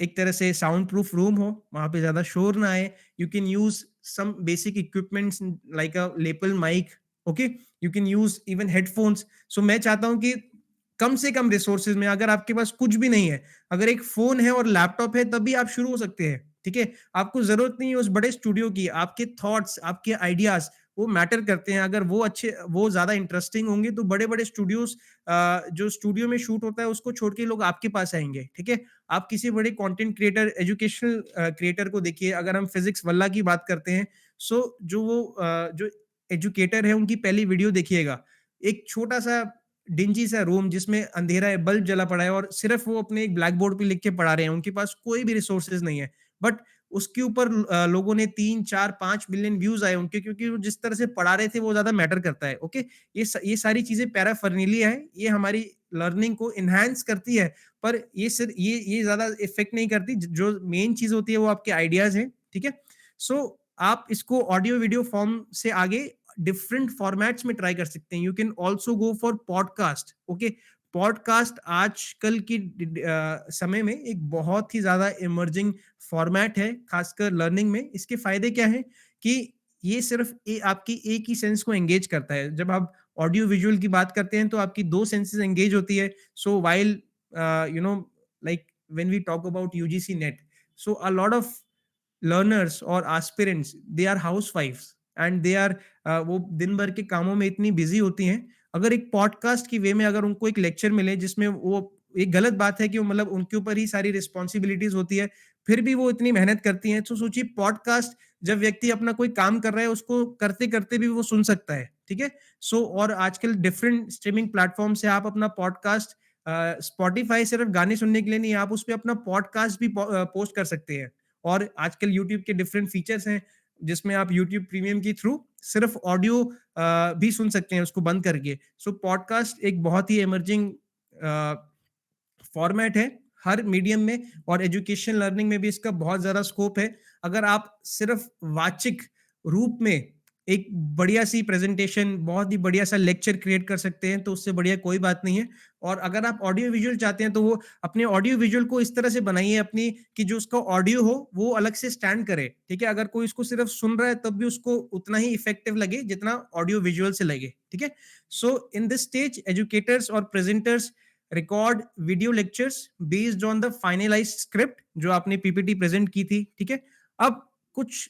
एक तरह से साउंड प्रूफ रूम हो, वहाँ पे ज़्यादा शोर ना आए। You can use some basic equipments like a lapel mic, okay? You can use even headphones. So मैं चाहता हूँ कि कम से कम रिसोर्सेज़ में, अगर आपके पास कुछ भी नहीं है, अगर एक फ़ोन है और लैपटॉप है, तब भी आप शुरू हो सकते हैं, ठीक है? आपको ज़रूरत नहीं है उस बड़े स्टूडियो की। आपके थॉट्स, आपके आइडियाज़ वो मैटर करते हैं। अगर वो ज़्यादा इंटरेस्टिंग होंगे, तो बड़े-बड़े स्टूडियोज़ जो स्टूडियो में शूट होता है, उसको छोड़ के लोग आपके पास आएँगे, ठीक है? आप किसी बड़े कंटेंट क्रिएटर, एजुकेशनल क्रिएटर को देखिए, अगर हम फिजिक्स वल्ला की बात करते हैं, सो जो एजुकेटर है, उनकी पहली वीडियो देखिएगा। एक छोटा-सा डिंजी सा रूम जिसमें अंधेरा है, बल्ब जला पड़ा है और सिर्फ़ वो अपने एक ब्लैक बोर्ड पे लिख के पढ़ा रहे हैं, उनके पास कोई भी रिसोर्सेज़ नहीं है। बट उसके ऊपर लोगों ने 3, 4, 5 मिलियन व्यूज़ आए उनके, क्योंकि वो जिस तरह से पढ़ा रहे थे, वो ज़्यादा मैटर करता है, ओके? ये सारी चीज़ें पैराफर्नेलिया है, ये हमारी लर्निंग को एनहांस करती है, पर ये ज़्यादा इफ़ेक्ट नहीं करती। ज जो मेन चीज़ होती है, वो आपके आइडियाज़ हैं, ठीक है? सो आप इसको ऑडियो वीडियो फॉर्म से आगे डिफरेंट फॉर्मेट्स में ट्राई कर सकते हैं। You can also go for podcast, okay? Podcast आजकल की समय में एक बहुत ही ज़्यादा इमर्जिंग फॉर्मेट है, खासकर लर्निंग में। इसके फ़ायदे क्या हैं कि ये सिर्फ़ आपकी एक ही सेंस को एंगेज करता है। जब आप ऑडियो विजुअल की बात करते हैं, तो आपकी 2 सेंसेस एंगेज होती है। सो while you know, like when we talk about UGC net, so a lot of learners or aspirants, they are housewives and they are वो दिन भर के कामों में इतनी बिजी होती हैं। अगर एक पॉडकास्ट की वे में अगर उनको एक लेक्चर मिले, जिसमें वो, एक गलत बात है कि वो मतलब उनके ऊपर ही सारी रिस्पॉन्सिबिलिटीज होती है, फिर भी वो इतनी मेहनत करती हैं, तो सोचिए पॉडकास्ट, जब व्यक्ति अपना कोई काम कर रहा है, उसको करते करते भी वो सुन सकता है, ठीक है? सो और आजकल डिफरेंट स्ट्रीमिंग प्लेटफॉर्म से आप अपना पॉडकास्ट, स्पॉटिफाई सिर्फ गाने सुनने के लिए नहीं, आप उस पे अपना पॉडकास्ट भी पोस्ट कर सकते हैं। और आजकल यूट्यूब के डिफरेंट फीचर्स हैं, जिसमें आप यूट्यूब प्रीमियम के थ्रू सिर्फ ऑडियो भी सुन सकते हैं उसको बंद करके। सो पॉडकास्ट एक बहुत ही इमर्जिंग फॉर्मेट है हर मीडियम में, और एजुकेशन लर्निंग में भी इसका बहुत ज़्यादा स्कोप है। अगर आप सिर्फ वाचिक रूप में एक बढ़िया सी प्रेजेंटेशन, बहुत ही बढ़िया सा लेक्चर क्रिएट कर सकते हैं, तो उससे बढ़िया कोई बात नहीं है। और अगर आप ऑडियो विजुअल चाहते हैं, तो वो अपने ऑडियो विजुअल को इस तरह से बनाइए अपनी, कि जो उसका ऑडियो हो वो अलग से स्टैंड करे, ठीक है? अगर कोई इसको सिर्फ सुन रहा है, तब भी उसको उतना ही इफेक्टिव लगे जितना ऑडियो विजुअल से लगे, ठीक है? सो इन दिस स्टेज, एजुकेटर्स और presenters record video lectures based on the finalised script, जो आपने पीपीटी प्रेजेंट की थी, ठीक है? अब कुछ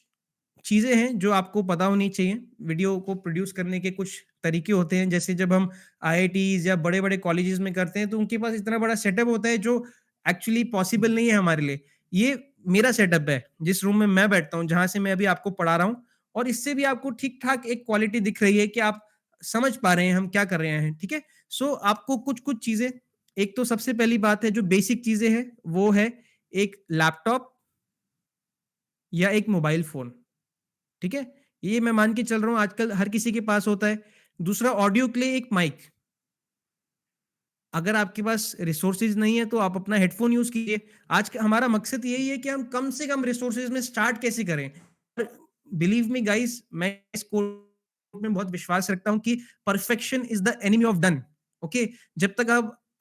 चीज़ें हैं जो आपको पता होनी चाहिए। वीडियो को प्रोड्यूस करने के कुछ तरीके होते हैं, जैसे जब हम आईआईटीज़ या बड़े-बड़े कॉलेजेस में करते हैं, तो उनके पास इतना बड़ा सेटअप होता है, जो एक्चुअली पॉसिबल नहीं है हमारे लिए। ये मेरा सेटअप है, जिस रूम में मैं बैठता हूँ, जहाँ से मैं अभी आपको पढ़ा रहा हूँ, और इससे भी आपको ठीक-ठाक एक क्वालिटी दिख रही है कि आप समझ पा रहे हैं हम क्या कर रहे हैं, ठीक है? सो आपको कुछ-कुछ चीज़ें, एक तो सबसे पहली बात है, जो बेसिक चीज़ें हैं, वो है एक लैपटॉप या एक मोबाइल फ़ोन। ठीक है? ये मैं मान के चल रहा हूँ आजकल हर किसी के पास होता है। दूसरा, ऑडियो के लिए एक माइक। अगर आपके पास रिसोर्सेज़ नहीं है, तो आप अपना हेडफ़ोन यूज़ कीजिए। आज का हमारा मकसद यही है कि हम कम से कम रिसोर्सेज़ में स्टार्ट कैसे करें? बिलीव मी गाइस, मैं इस कोट में बहुत विश्वास रखता हूं कि perfection is the enemy of done. Okay, जब तक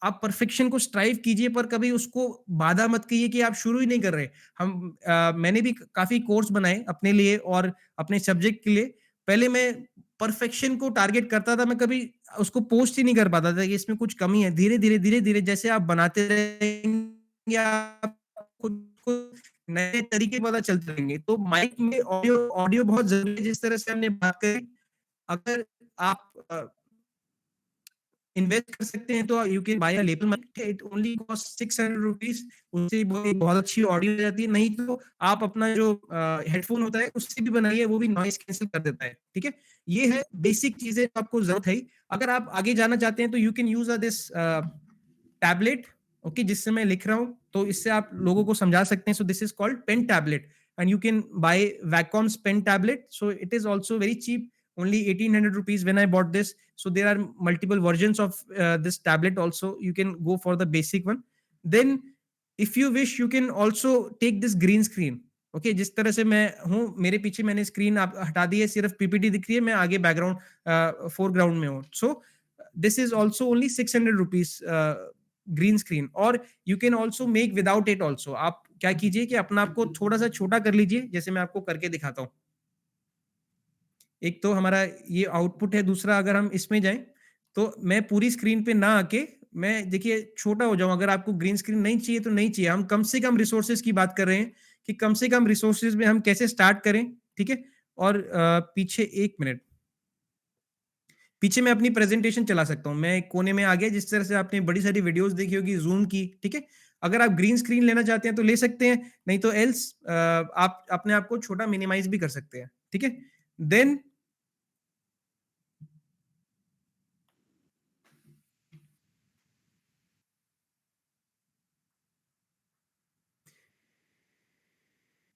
आप परफेक्शन को स्ट्राइव कीजिए, पर कभी उसको बाधा मत कीजिए कि आप शुरू ही नहीं कर रहे। मैंने भी काफी कोर्स बनाए अपने लिए और अपने सब्जेक्ट के लिए। पहले मैं परफेक्शन को टारगेट करता था, मैं कभी उसको पोस्ट ही नहीं कर पाता था कि इसमें कुछ कमी है। धीरे धीरे धीरे धीरे जैसे आप बनाते रहेंगे, आप खुद को नए तरीके पता चलते रहेंगे। तो माइक में ऑडियो ऑडियो बहुत जरूरी है, जिस तरह से हमने बात करी। अगर आप इन्वेस्ट कर सकते हैं तो you can buy a lapel mic, it only cost 600 rupees. उससे बहुत अच्छी ऑडियो हो जाती है। नहीं तो आप अपना जो हेडफोन होता है उससे भी बनाइए, वो भी नॉइस कैंसिल कर देता है। ठीक है, ये है बेसिक चीजें आपको जरूरत है। अगर आप आगे जाना चाहते हैं तो you can use this tablet, okay, जिससे मैं लिख रहा हूं, तो इससे आप लोगों को समझा सकते हैं। So this is called pen tablet and you can buy Wacom's pen tablet. So it is also very cheap, only 1800 rupees when I bought this. So there are multiple versions of this tablet also. You can go for the basic one. Then if you wish you can also take this green screen. Okay, जिस तरह से मैं हूं, मेरे पीछे मैंने screen आप हटा दी है, सिर्फ पीपीटी दिख रही है, मैं आगे बैकग्राउंड फोरग्राउंड में हूं। So this is also only 600 rupees green screen. और you can also make without it also. आप क्या कीजिए कि अपना आपको थोड़ा सा छोटा कर लीजिए, जैसे मैं आपको करके दिखाता हूँ। एक तो हमारा ये आउटपुट है, दूसरा अगर हम इसमें जाएं तो मैं पूरी स्क्रीन पे ना आके मैं देखिए छोटा हो जाऊं। अगर आपको ग्रीन स्क्रीन नहीं चाहिए तो नहीं चाहिए। हम कम से कम रिसोर्सेज की बात कर रहे हैं कि कम से कम रिसोर्सेज में हम कैसे स्टार्ट करें। ठीक है, और पीछे एक मिनट, पीछे मैं अपनी प्रेजेंटेशन चला सकता हूं। मैं एक कोने में आ गया, जिस तरह से आपने बड़ी सारी वीडियोस देखी होगी जूम की। ठीक है, अगर आप ग्रीन स्क्रीन लेना चाहते हैं तो ले सकते हैं, नहीं तो एल्स आप अपने आप को छोटा मिनिमाइज भी कर सकते हैं। ठीक है, then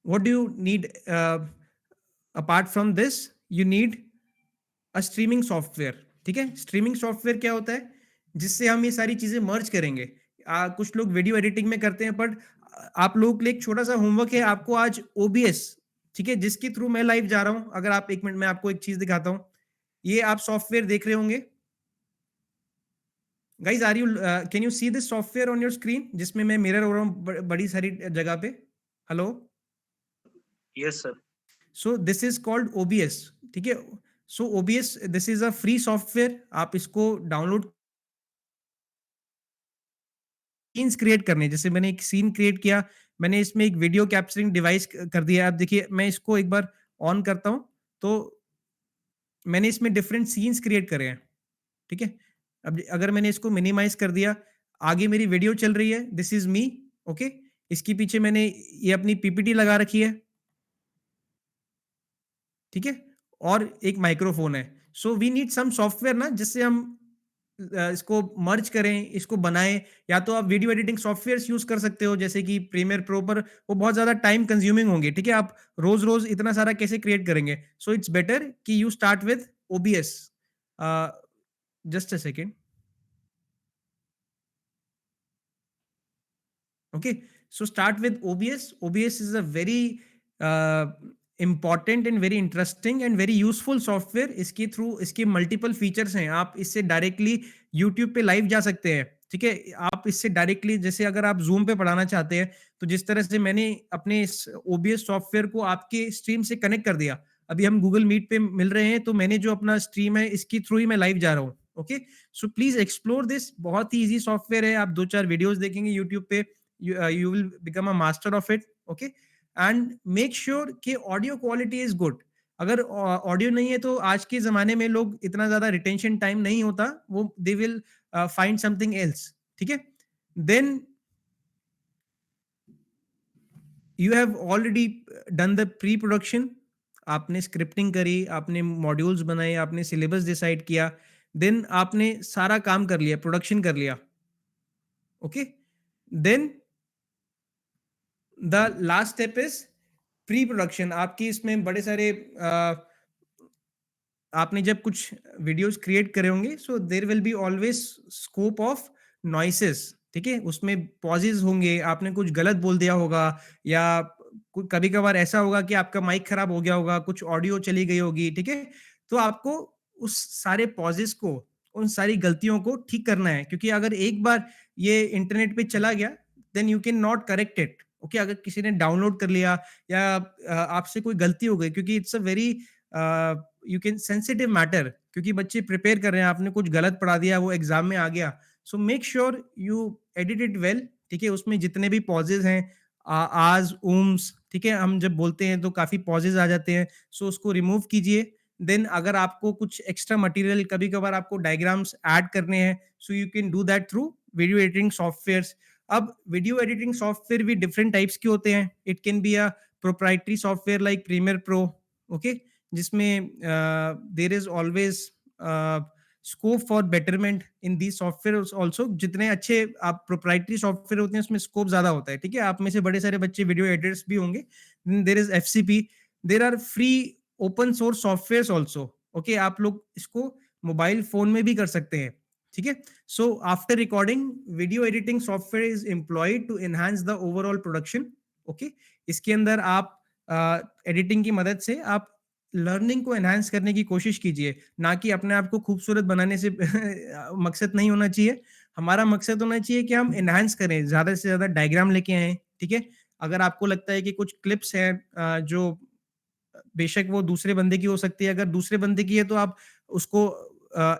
what do you need apart from this? You need a streaming software। ठीक है, स्ट्रीमिंग सॉफ्टवेयर क्या होता है, जिससे हम ये सारी चीजें मर्ज करेंगे। कुछ लोग वीडियो एडिटिंग में करते हैं, बट आप लोगों के लिए एक छोटा सा होमवर्क है। आपको आज ओबीएस, ठीक है, जिसके थ्रू मैं लाइव जा रहा हूं, अगर आप एक मिनट में आपको एक चीज दिखाता हूं। ये आप सॉफ्टवेयर देख रहे होंगे guys, are you can you see this software on your screen, जिसमें मैं मिरर हो रहा हूँ बड़ी सारी जगह पे। Hello, Yes, sir. So this is called OBS. ठीक है, so OBS this is a free software. आप इसको डाउनलोड, सीन्स क्रिएट करने, जैसे मैंने एक सीन क्रिएट किया, मैंने इसमें एक वीडियो कैप्चरिंग डिवाइस कर दिया। आप देखिए, मैं इसको एक बार ऑन करता हूं तो मैंने इसमें डिफरेंट सीन्स क्रिएट करे हैं। ठीक है, अब अगर मैंने इसको मिनिमाइज कर दिया, आगे मेरी वीडियो चल रही है, दिस इज मी। ओके, इसके पीछे मैंने ये अपनी पीपीटी लगा रखी है। ठीक है, और एक माइक्रोफोन है। So we need some software ना, जिससे हम इसको मर्ज करें, इसको बनाएं। या तो आप वीडियो एडिटिंग सॉफ्टवेयर यूज कर सकते हो, जैसे कि प्रीमियर प्रो, पर वो बहुत ज्यादा टाइम कंज्यूमिंग होंगे। ठीक है, आप रोज रोज इतना सारा कैसे क्रिएट करेंगे। सो इट्स बेटर कि you start with OBS. Just a second. Okay, so start with OBS. OBS is a very important and very interesting and very useful software. इसके थ्रू इसके मल्टीपल फीचर्स हैं। आप इससे directly YouTube पे live जा सकते हैं। ठीक है, आप इससे डायरेक्टली, जैसे अगर आप जूम पे पढ़ाना चाहते हैं, तो जिस तरह से मैंने अपने इस ओबीएस सॉफ्टवेयर को आपके स्ट्रीम से कनेक्ट कर दिया। अभी हम गूगल मीट पे मिल रहे हैं, तो मैंने जो अपना स्ट्रीम है, इसके थ्रू ही मैं लाइव जा रहा हूँ। Okay, so please explore this. बहुत ही इजी सॉफ्टवेयर है। आप 2-4 वीडियोस देखेंगे यूट्यूब पे, you will become a master of it। okay, and make sure कि audio quality is good। अगर ऑडियो नहीं है तो आज के जमाने में लोग इतना ज्यादा रिटेंशन टाइम नहीं होता, वो they will find something else. ठीक है, then you have already done the pre production. आपने स्क्रिप्टिंग करी, आपने मॉड्यूल्स बनाए, आपने सिलेबस डिसाइड किया, देन आपने सारा काम कर लिया, प्रोडक्शन कर लिया। Okay, then the last step is pre production. आपकी इसमें बड़े सारे आपने जब कुछ वीडियोस क्रिएट करे होंगे, so there will be always scope of noises. ठीक है, उसमें पॉजेज होंगे, आपने कुछ गलत बोल दिया होगा, या कभी कभार ऐसा होगा कि आपका माइक खराब हो गया होगा, कुछ ऑडियो चली गई होगी, ठीक है? तो आपको उस सारे पॉजेस को, उन सारी गलतियों को ठीक करना है, क्योंकि अगर एक बार ये इंटरनेट पे चला गया, then you can not correct it. Okay, अगर किसी ने डाउनलोड कर लिया या आपसे कोई गलती हो गई, क्योंकि it's a very you can sensitive matter, क्योंकि बच्चे प्रिपेयर कर रहे हैं, आपने कुछ गलत पढ़ा दिया, वो एग्जाम में आ गया। सो make sure you edit it well, ठीक है? उसमें जितने भी पॉजेज हैं, आज उम्स, ठीक है, हम जब बोलते हैं तो काफी पॉजेज आ जाते हैं, सो उसको रिमूव कीजिए। देन अगर आपको कुछ एक्स्ट्रा मटेरियल, कभी कभार आपको डायग्राम्स ऐड करने हैं, so you can do that through video editing softwares. अब वीडियो एडिटिंग सॉफ्टवेयर भी डिफरेंट टाइप्स के होते हैं। It can be a proprietary software like Premiere Pro, okay, जिसमें there is always scope for betterment in the software also. जितने अच्छे आप proprietary software होते हैं, उसमें स्कोप ज्यादा होता है, ठीक है? आप में से बड़े सारे बच्चे वीडियो एडिटर्स भी होंगे। There is FCP, there are free open source software also, okay? आप लोग इसको मोबाइल फोन में भी कर सकते हैं, ठीक है? So after recording, video editing software is employed to enhance the overall production, okay? इसके अंदर आप एडिटिंग की मदद से आप लर्निंग को एनहांस करने की कोशिश कीजिए, ना कि अपने आप को खूबसूरत बनाने से मकसद नहीं होना चाहिए। हमारा मकसद होना चाहिए कि हम एनहांस करें, ज्यादा से ज्यादा डायग्राम लेके आए, ठीक है? अगर आपको लगता है कि कुछ क्लिप्स हैं जो बेशक वो दूसरे बंदे की हो सकती है, अगर दूसरे बंदे की है तो आप उसको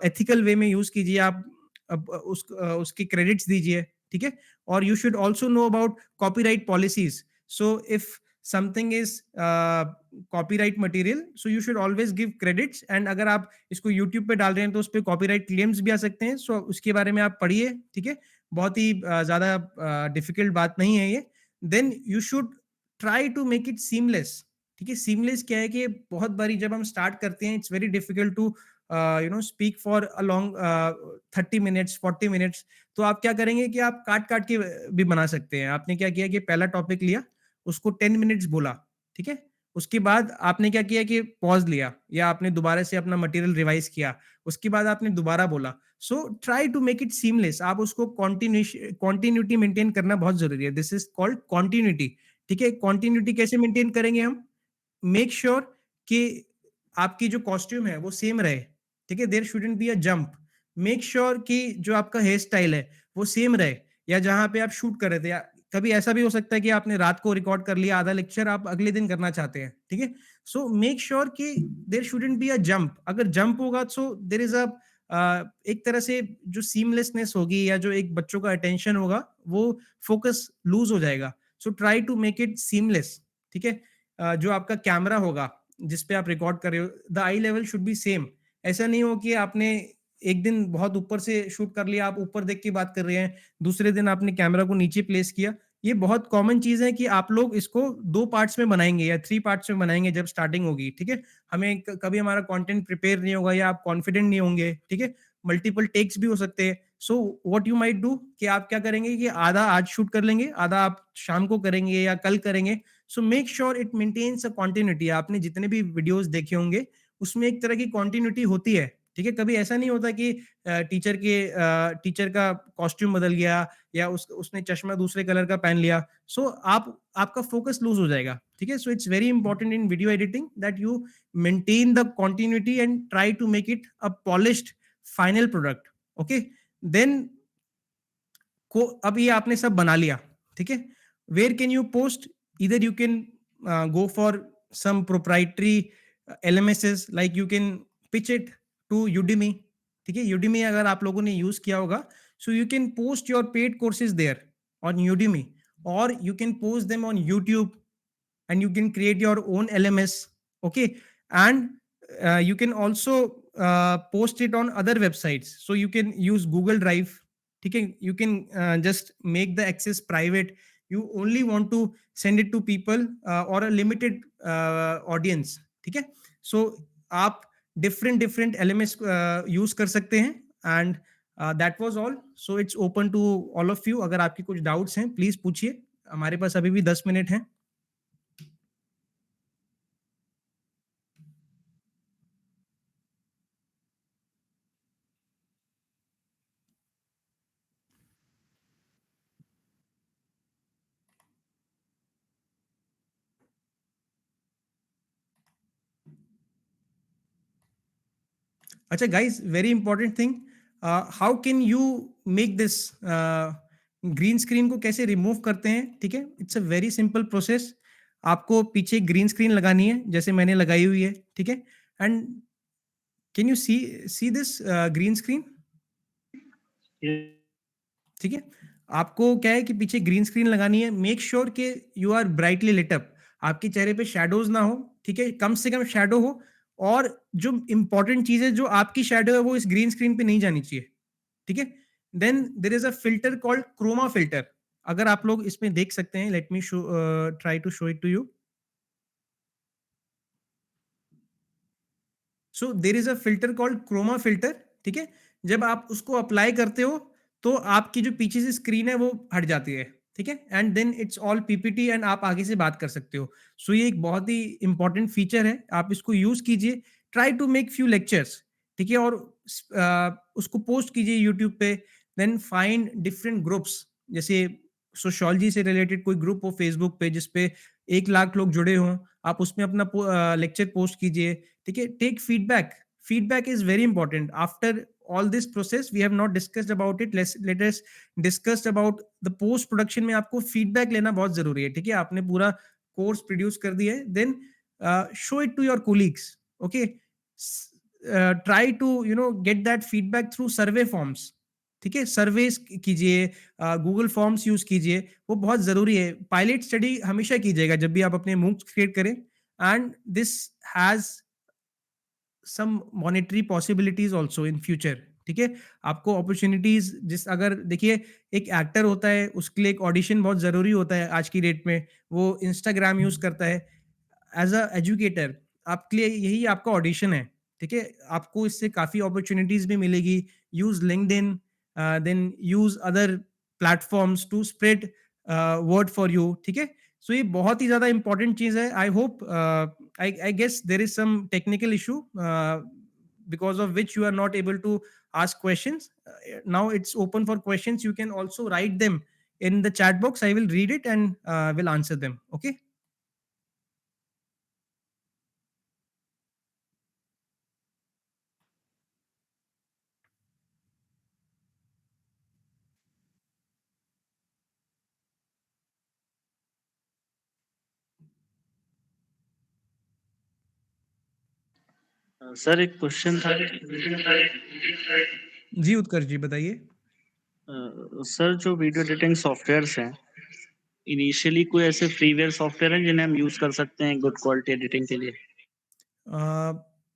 एथिकल वे में यूज कीजिए, आप उसकी क्रेडिट्स दीजिए, ठीक है? और you should also know about copyright policies. So if something is copyright material, so you should always give credits. And अगर आप इसको यूट्यूब पे डाल रहे हैं तो उस पर कॉपीराइट क्लेम्स भी आ सकते हैं, सो उसके बारे में आप पढ़िए, ठीक है? बहुत ही ज्यादा डिफिकल्ट बात नहीं है ये। Then you should try to make it seamless, ठीक है? सीमलेस क्या है कि बहुत बारी जब हम स्टार्ट करते हैं, it's very difficult to speak for a long 30 minutes 40 minutes. तो आप क्या करेंगे कि आप काट काट के भी बना सकते हैं। आपने क्या किया कि पहला टॉपिक लिया, उसको 10 मिनट्स बोला, ठीक है? उसके बाद आपने क्या किया कि पॉज लिया, या आपने दोबारा से अपना मटेरियल रिवाइज किया, उसके बाद आपने दोबारा बोला। So try to make it seamless. आप उसको कॉन्टिन्यूटी मेंटेन करना बहुत जरूरी है। दिस इज कॉल्ड कॉन्टिन्यूटी, ठीक है? कॉन्टिन्यूटी कैसे मेंटेन करेंगे हम? मेक श्योर कि आपकी जो कॉस्ट्यूम है वो सेम रहे, ठीक है? There shouldn't be a jump. Make sure कि जो आपका हेयर स्टाइल है वो सेम रहे, या जहां पे आप शूट कर रहे थे, या कभी ऐसा भी हो सकता है कि आपने रात को रिकॉर्ड कर लिया आधा लेक्चर, आप अगले दिन करना चाहते हैं, ठीक है? सो मेक श्योर कि there shouldn't be a jump. अगर जंप होगा सो देयर इज अ एक तरह से जो सीमलेसनेस होगी, या जो एक बच्चों का अटेंशन होगा, वो फोकस लूज हो जाएगा। So try to make it seamless, ठीक है? जो आपका कैमरा होगा जिस पे आप रिकॉर्ड कर रहे हो, the I level should be same. ऐसा नहीं हो कि आपने एक दिन बहुत ऊपर से शूट कर लिया, आप ऊपर देख के बात कर रहे हैं, दूसरे दिन आपने कैमरा को नीचे प्लेस किया। ये बहुत कॉमन चीज है कि आप लोग इसको 2 पार्ट्स में बनाएंगे या 3 पार्ट्स में बनाएंगे जब स्टार्टिंग होगी, ठीक है? हमें कभी हमारा कंटेंट प्रिपेयर नहीं होगा, या आप कॉन्फिडेंट नहीं होंगे, ठीक है? मल्टीपल टेक्स भी हो सकते हैं। So what you might do कि आप क्या करेंगे कि आधा आज शूट कर लेंगे, आधा आप शाम को करेंगे या कल करेंगे। So make sure it maintains a continuity. आपने जितने भी वीडियोस देखे होंगे उसमें एक तरह की कंटिन्यूटी होती है, ठीक है? कभी ऐसा नहीं होता कि टीचर का कॉस्ट्यूम बदल गया, या उसने चश्मा दूसरे कलर का पहन लिया। सो आपका फोकस लूज हो जाएगा, ठीक है? So it's very important in video editing that you maintain the continuity and try to make it a polished final product, okay? Then को अब ये आपने सब बना लिया, ठीक है? Where can you post? इधर you can go for some proprietary LMSs, like you can pitch it to Udemy, ठीक है? यूडिमी अगर आप लोगों ने यूज किया होगा, so you can post your paid courses there on Udemy, और you can post them on YouTube, and you can create your own LMS, okay? And you can also post it on other websites, so you can use Google Drive, okay? You can just make the access private. You only want to send it to people or a limited audience, okay? So आप different different LMS use कर सकते हैं। and that was all, so it's open to all of you। अगर आपकी कुछ doubts हैं please पूछिए, हमारे पास अभी भी 10 मिनट हैं। अच्छा guys, very important thing, how can you make this green screen को कैसे रिमूव करते हैं, ठीक है? It's a very simple process. आपको पीछे ग्रीन स्क्रीन लगानी है जैसे मैंने लगाई हुई है, ठीक है? And can you see this green screen? ठीक है, आपको क्या है कि पीछे ग्रीन स्क्रीन लगानी है. मेक श्योर कि you are brightly lit up, आपके चेहरे पे शैडोज ना हो, ठीक है? कम से कम शैडो हो. और जो इंपॉर्टेंट चीज है, जो आपकी शैडो है वो इस ग्रीन स्क्रीन पे नहीं जानी चाहिए, ठीक है? Then there is a filter called chroma filter. अगर आप लोग इसमें देख सकते हैं, let me show, try to show it to you. So there is a filter called chroma filter, ठीक है? जब आप उसको अप्लाई करते हो तो आपकी जो पीछे से स्क्रीन है वो हट जाती है, ठीक है? And then it's all PPT and आप आगे से बात कर सकते हो. सो ये एक बहुत ही इंपॉर्टेंट फीचर है, आप इसको यूज कीजिए. Try to make few lectures, ठीक है? और उसको पोस्ट कीजिए यूट्यूब पे. देन फाइंड डिफरेंट ग्रुप्स, जैसे सोशियोलॉजी से रिलेटेड कोई ग्रुप हो फेसबुक पे जिसपे 1 लाख लोग जुड़े हों, आप उसमें अपना लेक्चर पोस्ट कीजिए, ठीक है? Take feedback. Feedback is very important. After all this process we have not discussed about it, let us discuss about the post production में आपको feedback लेना बहुत जरूरी है, ठीक है? आपने पूरा कोर्स प्रोड्यूस कर दिया है, then show it to your colleagues, okay? Try to get that feedback through survey forms, ठीक है? सर्वेस कीजिए, गूगल फॉर्म्स यूज कीजिए, वो बहुत जरूरी है. पायलट स्टडी हमेशा कीजिएगा जब भी आप अपने मूक्स क्रिएट करें. And this has some monetary possibilities also in future, ठीक है? आपको अपॉर्चुनिटीज, जिस अगर देखिए, एक एक्टर होता है, उसके लिए एक ऑडिशन बहुत जरूरी होता है आज की डेट में. वो इंस्टाग्राम यूज करता है. एज अ एजुकेटर आपके लिए यही आपका ऑडिशन है, ठीक है? आपको इससे काफी अपॉर्चुनिटीज भी मिलेगी. Use LinkedIn, then use other platforms to spread word for you, ठीक है? सो ये बहुत ही ज्यादा इंपॉर्टेंट चीज है. I hope, I guess there is some technical issue because of which you are not able to ask questions. Now it's open for questions. You can also write them in the chat box. I will read it and will answer them. Okay. Sir एक question था। जी उत्कर्ष जी बताइए. Sir जो video editing softwares हैं, initially कोई ऐसे freeware software हैं जिन्हें हम यूज कर सकते हैं गुड क्वालिटी एडिटिंग के लिए?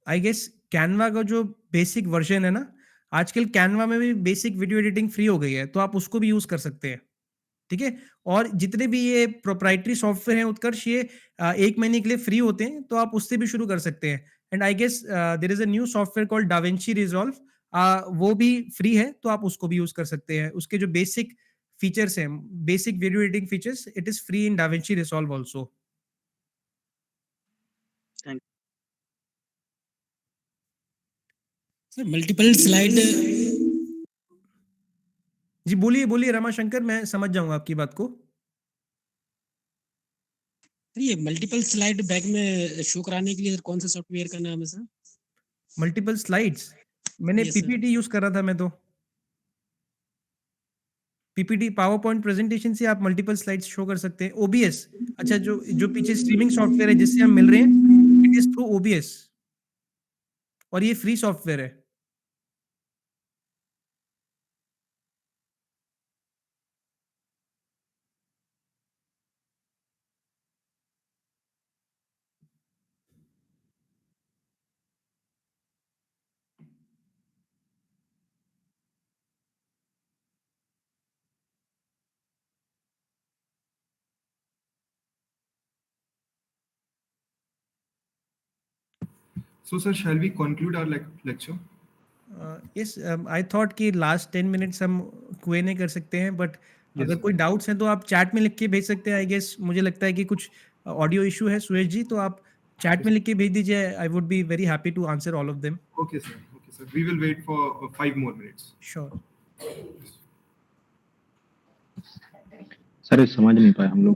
आई गेस कैनवा का जो बेसिक वर्जन है ना, आजकल कैनवा में भी बेसिक वीडियो एडिटिंग फ्री हो गई है, तो आप उसको भी यूज कर सकते हैं, ठीक है? और जितने भी ये प्रोप्राइटरी सॉफ्टवेयर हैं उत्कर्ष, ये 1 महीने के लिए फ्री होते हैं, तो आप उससे भी शुरू कर सकते हैं. And I guess there is a new software called DaVinci Resolve, वो भी फ्री है, तो आप उसको भी यूज कर सकते हैं. उसके जो बेसिक फीचर्स हैं, basic video editing features, it is free in DaVinci Resolve also. Sir multiple slide, जी बोलिए बोलिए रमाशंकर, मैं समझ जाऊंगा आपकी बात को. ये मल्टीपल स्लाइड बैक में शो कराने के लिए सर कौन सा सॉफ्टवेयर का नाम है सर? मल्टीपल स्लाइड्स, मैंने Yes, sir. पीपीटी यूज कर रहा था मैं तो. पीपीटी पावर पॉइंट प्रेजेंटेशन से आप मल्टीपल स्लाइड्स शो कर सकते हैं. ओबीएस, अच्छा, जो जो पीछे स्ट्रीमिंग सॉफ्टवेयर है जिससे हम मिल रहे हैं, इट इज थ्रू ओबीएस, और ये फ्री सॉफ्टवेयर है. So, sir, shall we conclude our lecture? Yes, I thought कि लास्ट 10 मिनट्स हम Q&A कर सकते हैं, बट अगर sir. कोई डाउट्स हैं तो आप चैट में लिख के भेज सकते हैं. आई गेस मुझे लगता है कि कुछ ऑडियो इशू है सुरेश जी, तो आप चैट में लिख के भेज दीजिए. I would be very happy to answer all of them. Okay, sir. Okay, sir. We will wait for 5 more minutes. Sure. Sir ये समझ नहीं पाए हम लोग.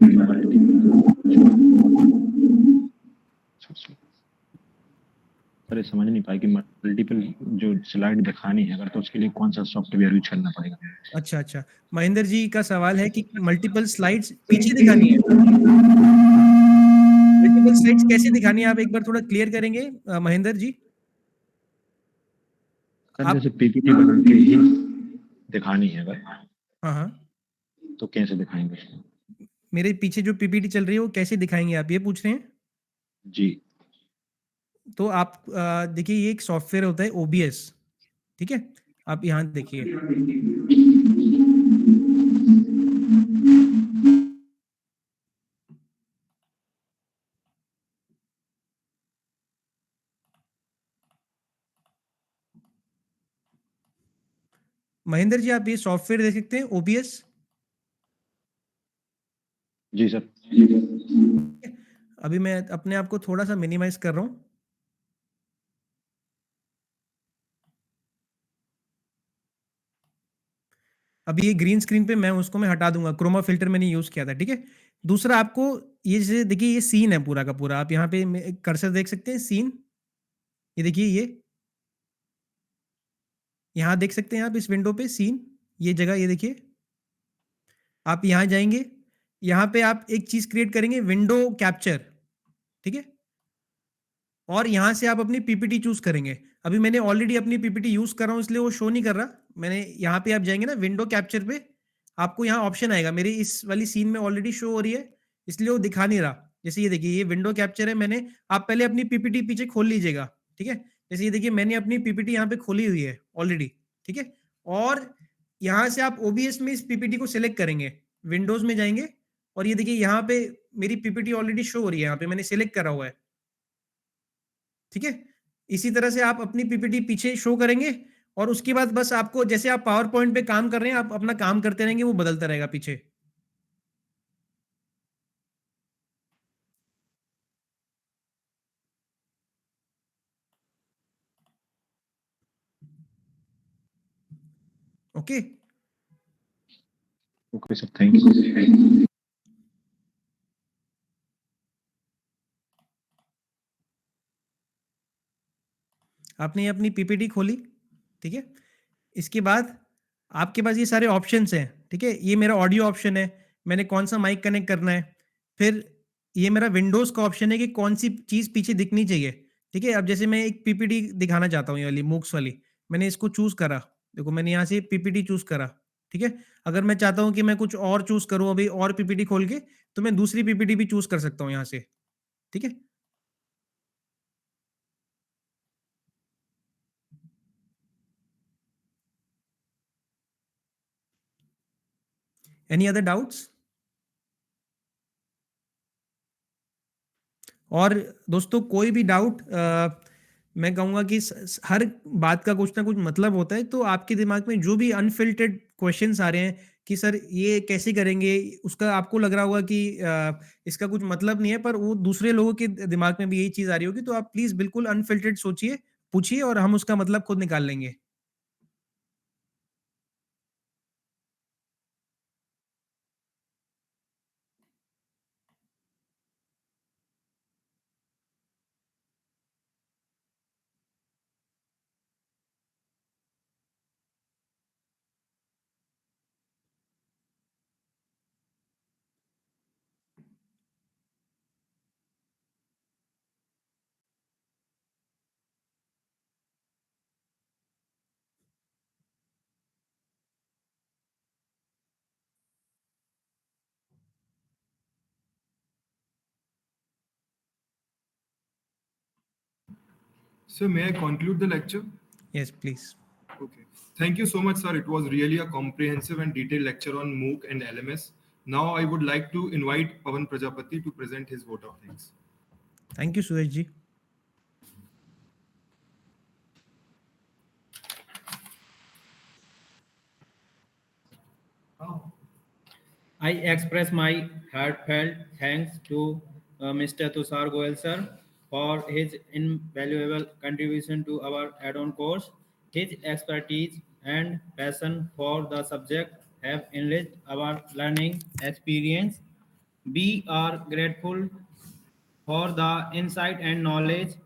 अरे समझ नहीं पाए कि मल्टीपल जो स्लाइड दिखानी है अगर, तो उसके लिए कौन सा सॉफ्टवेयर यूज करना पड़ेगा। अच्छा अच्छा, महेंद्र जी का सवाल है कि मल्टीपल स्लाइड्स पीछे दिखानी है, मल्टीपल स्लाइड्स कैसे दिखानी है, आप एक बार थोड़ा क्लियर करेंगे महेंद्र जी? सर आप जैसे पीपीटी बना के ही दिखानी है अगर, हाँ हाँ, तो कैसे दिखाएंगे उसको? मेरे पीछे जो पीपीटी चल रही है वो कैसे दिखाएंगे आप, ये पूछ रहे हैं? जी तो आप देखिए, ये एक सॉफ्टवेयर होता है ओबीएस, ठीक है? आप यहाँ देखिए, महेंद्र जी आप ये सॉफ्टवेयर देख सकते हैं ओबीएस। जी सर। अभी मैं अपने आप को थोड़ा सा मिनिमाइज कर रहा हूँ। अभी ये ग्रीन स्क्रीन पे मैं उसको मैं हटा दूंगा, क्रोमा फिल्टर मैंने यूज किया था, ठीक है? दूसरा आपको ये जैसे देखिए, ये सीन है पूरा का पूरा, आप यहाँ पे कर्सर देख सकते हैं, सीन, ये देखिए, ये यहाँ देख सकते हैं आप इस विंडो पे सीन, ये जगह, ये देखिए, आप यहाँ जाएंगे, यहाँ पे आप एक चीज क्रिएट करेंगे, विंडो कैप्चर, ठीक है? और यहाँ से आप अपनी पीपीटी चूज करेंगे। अभी मैंने ऑलरेडी अपनी पीपीटी यूज कर रहा हूँ, इसलिए वो शो नहीं कर रहा। मैंने यहाँ पे आप जाएंगे ना विंडो कैप्चर पे, आपको यहाँ ऑप्शन आएगा, मेरी इस वाली सीन में ऑलरेडी शो हो रही है, इसलिए वो दिखा नहीं रहा। जैसे ये देखिए, ये विंडो कैप्चर है, मैंने, आप पहले अपनी पीपीटी पीछे खोल लीजिएगा, ठीक है? जैसे ये देखिए, मैंने अपनी पीपीटी यहाँ पे खोली हुई है ऑलरेडी, ठीक है? और यहाँ से आप ओबीएस में इस पीपीटी को सिलेक्ट करेंगे, विंडोज में जाएंगे, और ये देखिए यहाँ पे मेरी पीपीटी ऑलरेडी शो हो रही है, यहाँ पे मैंने सिलेक्ट करा हुआ है, ठीक है? इसी तरह से आप अपनी पीपीटी पीछे शो करेंगे, और उसके बाद बस आपको, जैसे आप पावर पॉइंट पे काम कर रहे हैं, आप अपना काम करते रहेंगे, वो बदलता रहेगा पीछे। Okay, okay sir, thank you. आपने ये अपनी पीपीटी खोली, ठीक है? इसके बाद आपके पास ये सारे ऑप्शंस हैं, ठीक है? ये मेरा ऑडियो ऑप्शन है, मैंने कौन सा माइक कनेक्ट करना है। फिर ये मेरा विंडोज का ऑप्शन है कि कौन सी चीज़ पीछे दिखनी चाहिए, ठीक है? अब जैसे मैं एक पीपीटी दिखाना चाहता हूँ, ये वाली मूक्स वाली, मैंने इसको चूज करा, देखो मैंने यहाँ से पीपीटी चूज करा, ठीक है? अगर मैं चाहता हूँ कि मैं कुछ और चूज करूँ अभी, और पीपीटी खोल के, तो मैं दूसरी पीपीटी भी चूज कर सकता हूँ यहाँ से, ठीक है? Any other doubts? और दोस्तों, कोई भी डाउट, मैं कहूँगा कि हर बात का कुछ ना कुछ मतलब होता है, तो आपके दिमाग में जो भी अनफिल्टर्ड क्वेश्चंस आ रहे हैं कि सर ये कैसे करेंगे, उसका आपको लग रहा होगा कि इसका कुछ मतलब नहीं है, पर वो दूसरे लोगों के दिमाग में भी यही चीज़ आ रही होगी, तो आप प्लीज़ बिल्कुल अनफिल्टर्ड सोचिए, पूछिए, और हम उसका मतलब खुद निकाल लेंगे। So may I conclude the lecture? Yes please. Okay. Thank you so much, sir. It was really a comprehensive and detailed lecture on MOOC and LMS. Now I would like to invite Pawan Prajapati to present his vote of thanks. Thank you Suresh ji. I express my heartfelt thanks to Mr. Tushar Goel sir for his invaluable contribution to our add-on course. His expertise and passion for the subject have enriched our learning experience. We are grateful for the insight and knowledge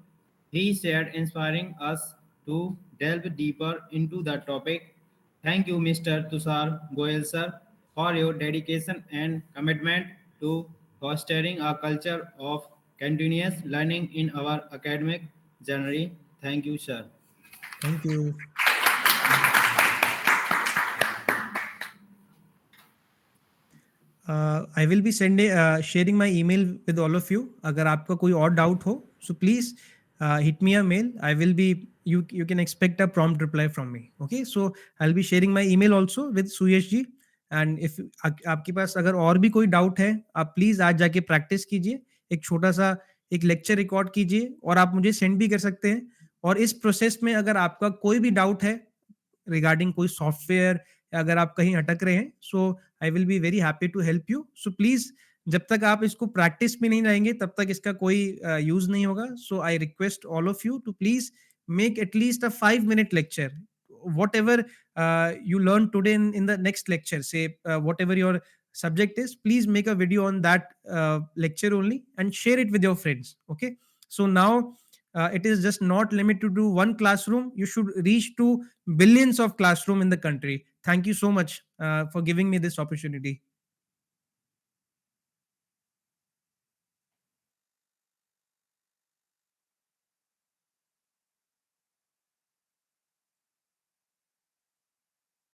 He shared inspiring us to delve deeper into the topic. Thank you, Mr. Tushar Goyal sir, for your dedication and commitment to fostering a culture of continuous learning in our academic journey. Thank you, sir. Thank you. I will be sharing my email with all of you. अगर आपका कोई और doubt हो, so please hit me a mail. I will be you can expect a prompt reply from me. Okay, so I'll be sharing my email also with Suyesh ji. And if आपके पास अगर और भी कोई doubt है, आप please आज जाके practice कीजिए. एक छोटा सा एक लेक्चर रिकॉर्ड कीजिए और आप मुझे सेंड भी कर सकते हैं. और इस प्रोसेस में अगर आपका कोई भी डाउट है रिगार्डिंग कोई सॉफ्टवेयर या अगर आप कहीं अटक रहे हैं, so I will be very happy to help you. So please जब तक आप इसको प्रैक्टिस में नहीं लाएंगे तब तक इसका कोई यूज नहीं होगा. So I request all of you to please make at least a 5-minute lecture. Whatever you learn today in the next lecture, say whatever your subject is, please make a video on that lecture only and share it with your friends. Okay, so now it is just not limited to one classroom. You should reach to billions of classroom in the country. Thank you so much for giving me this opportunity.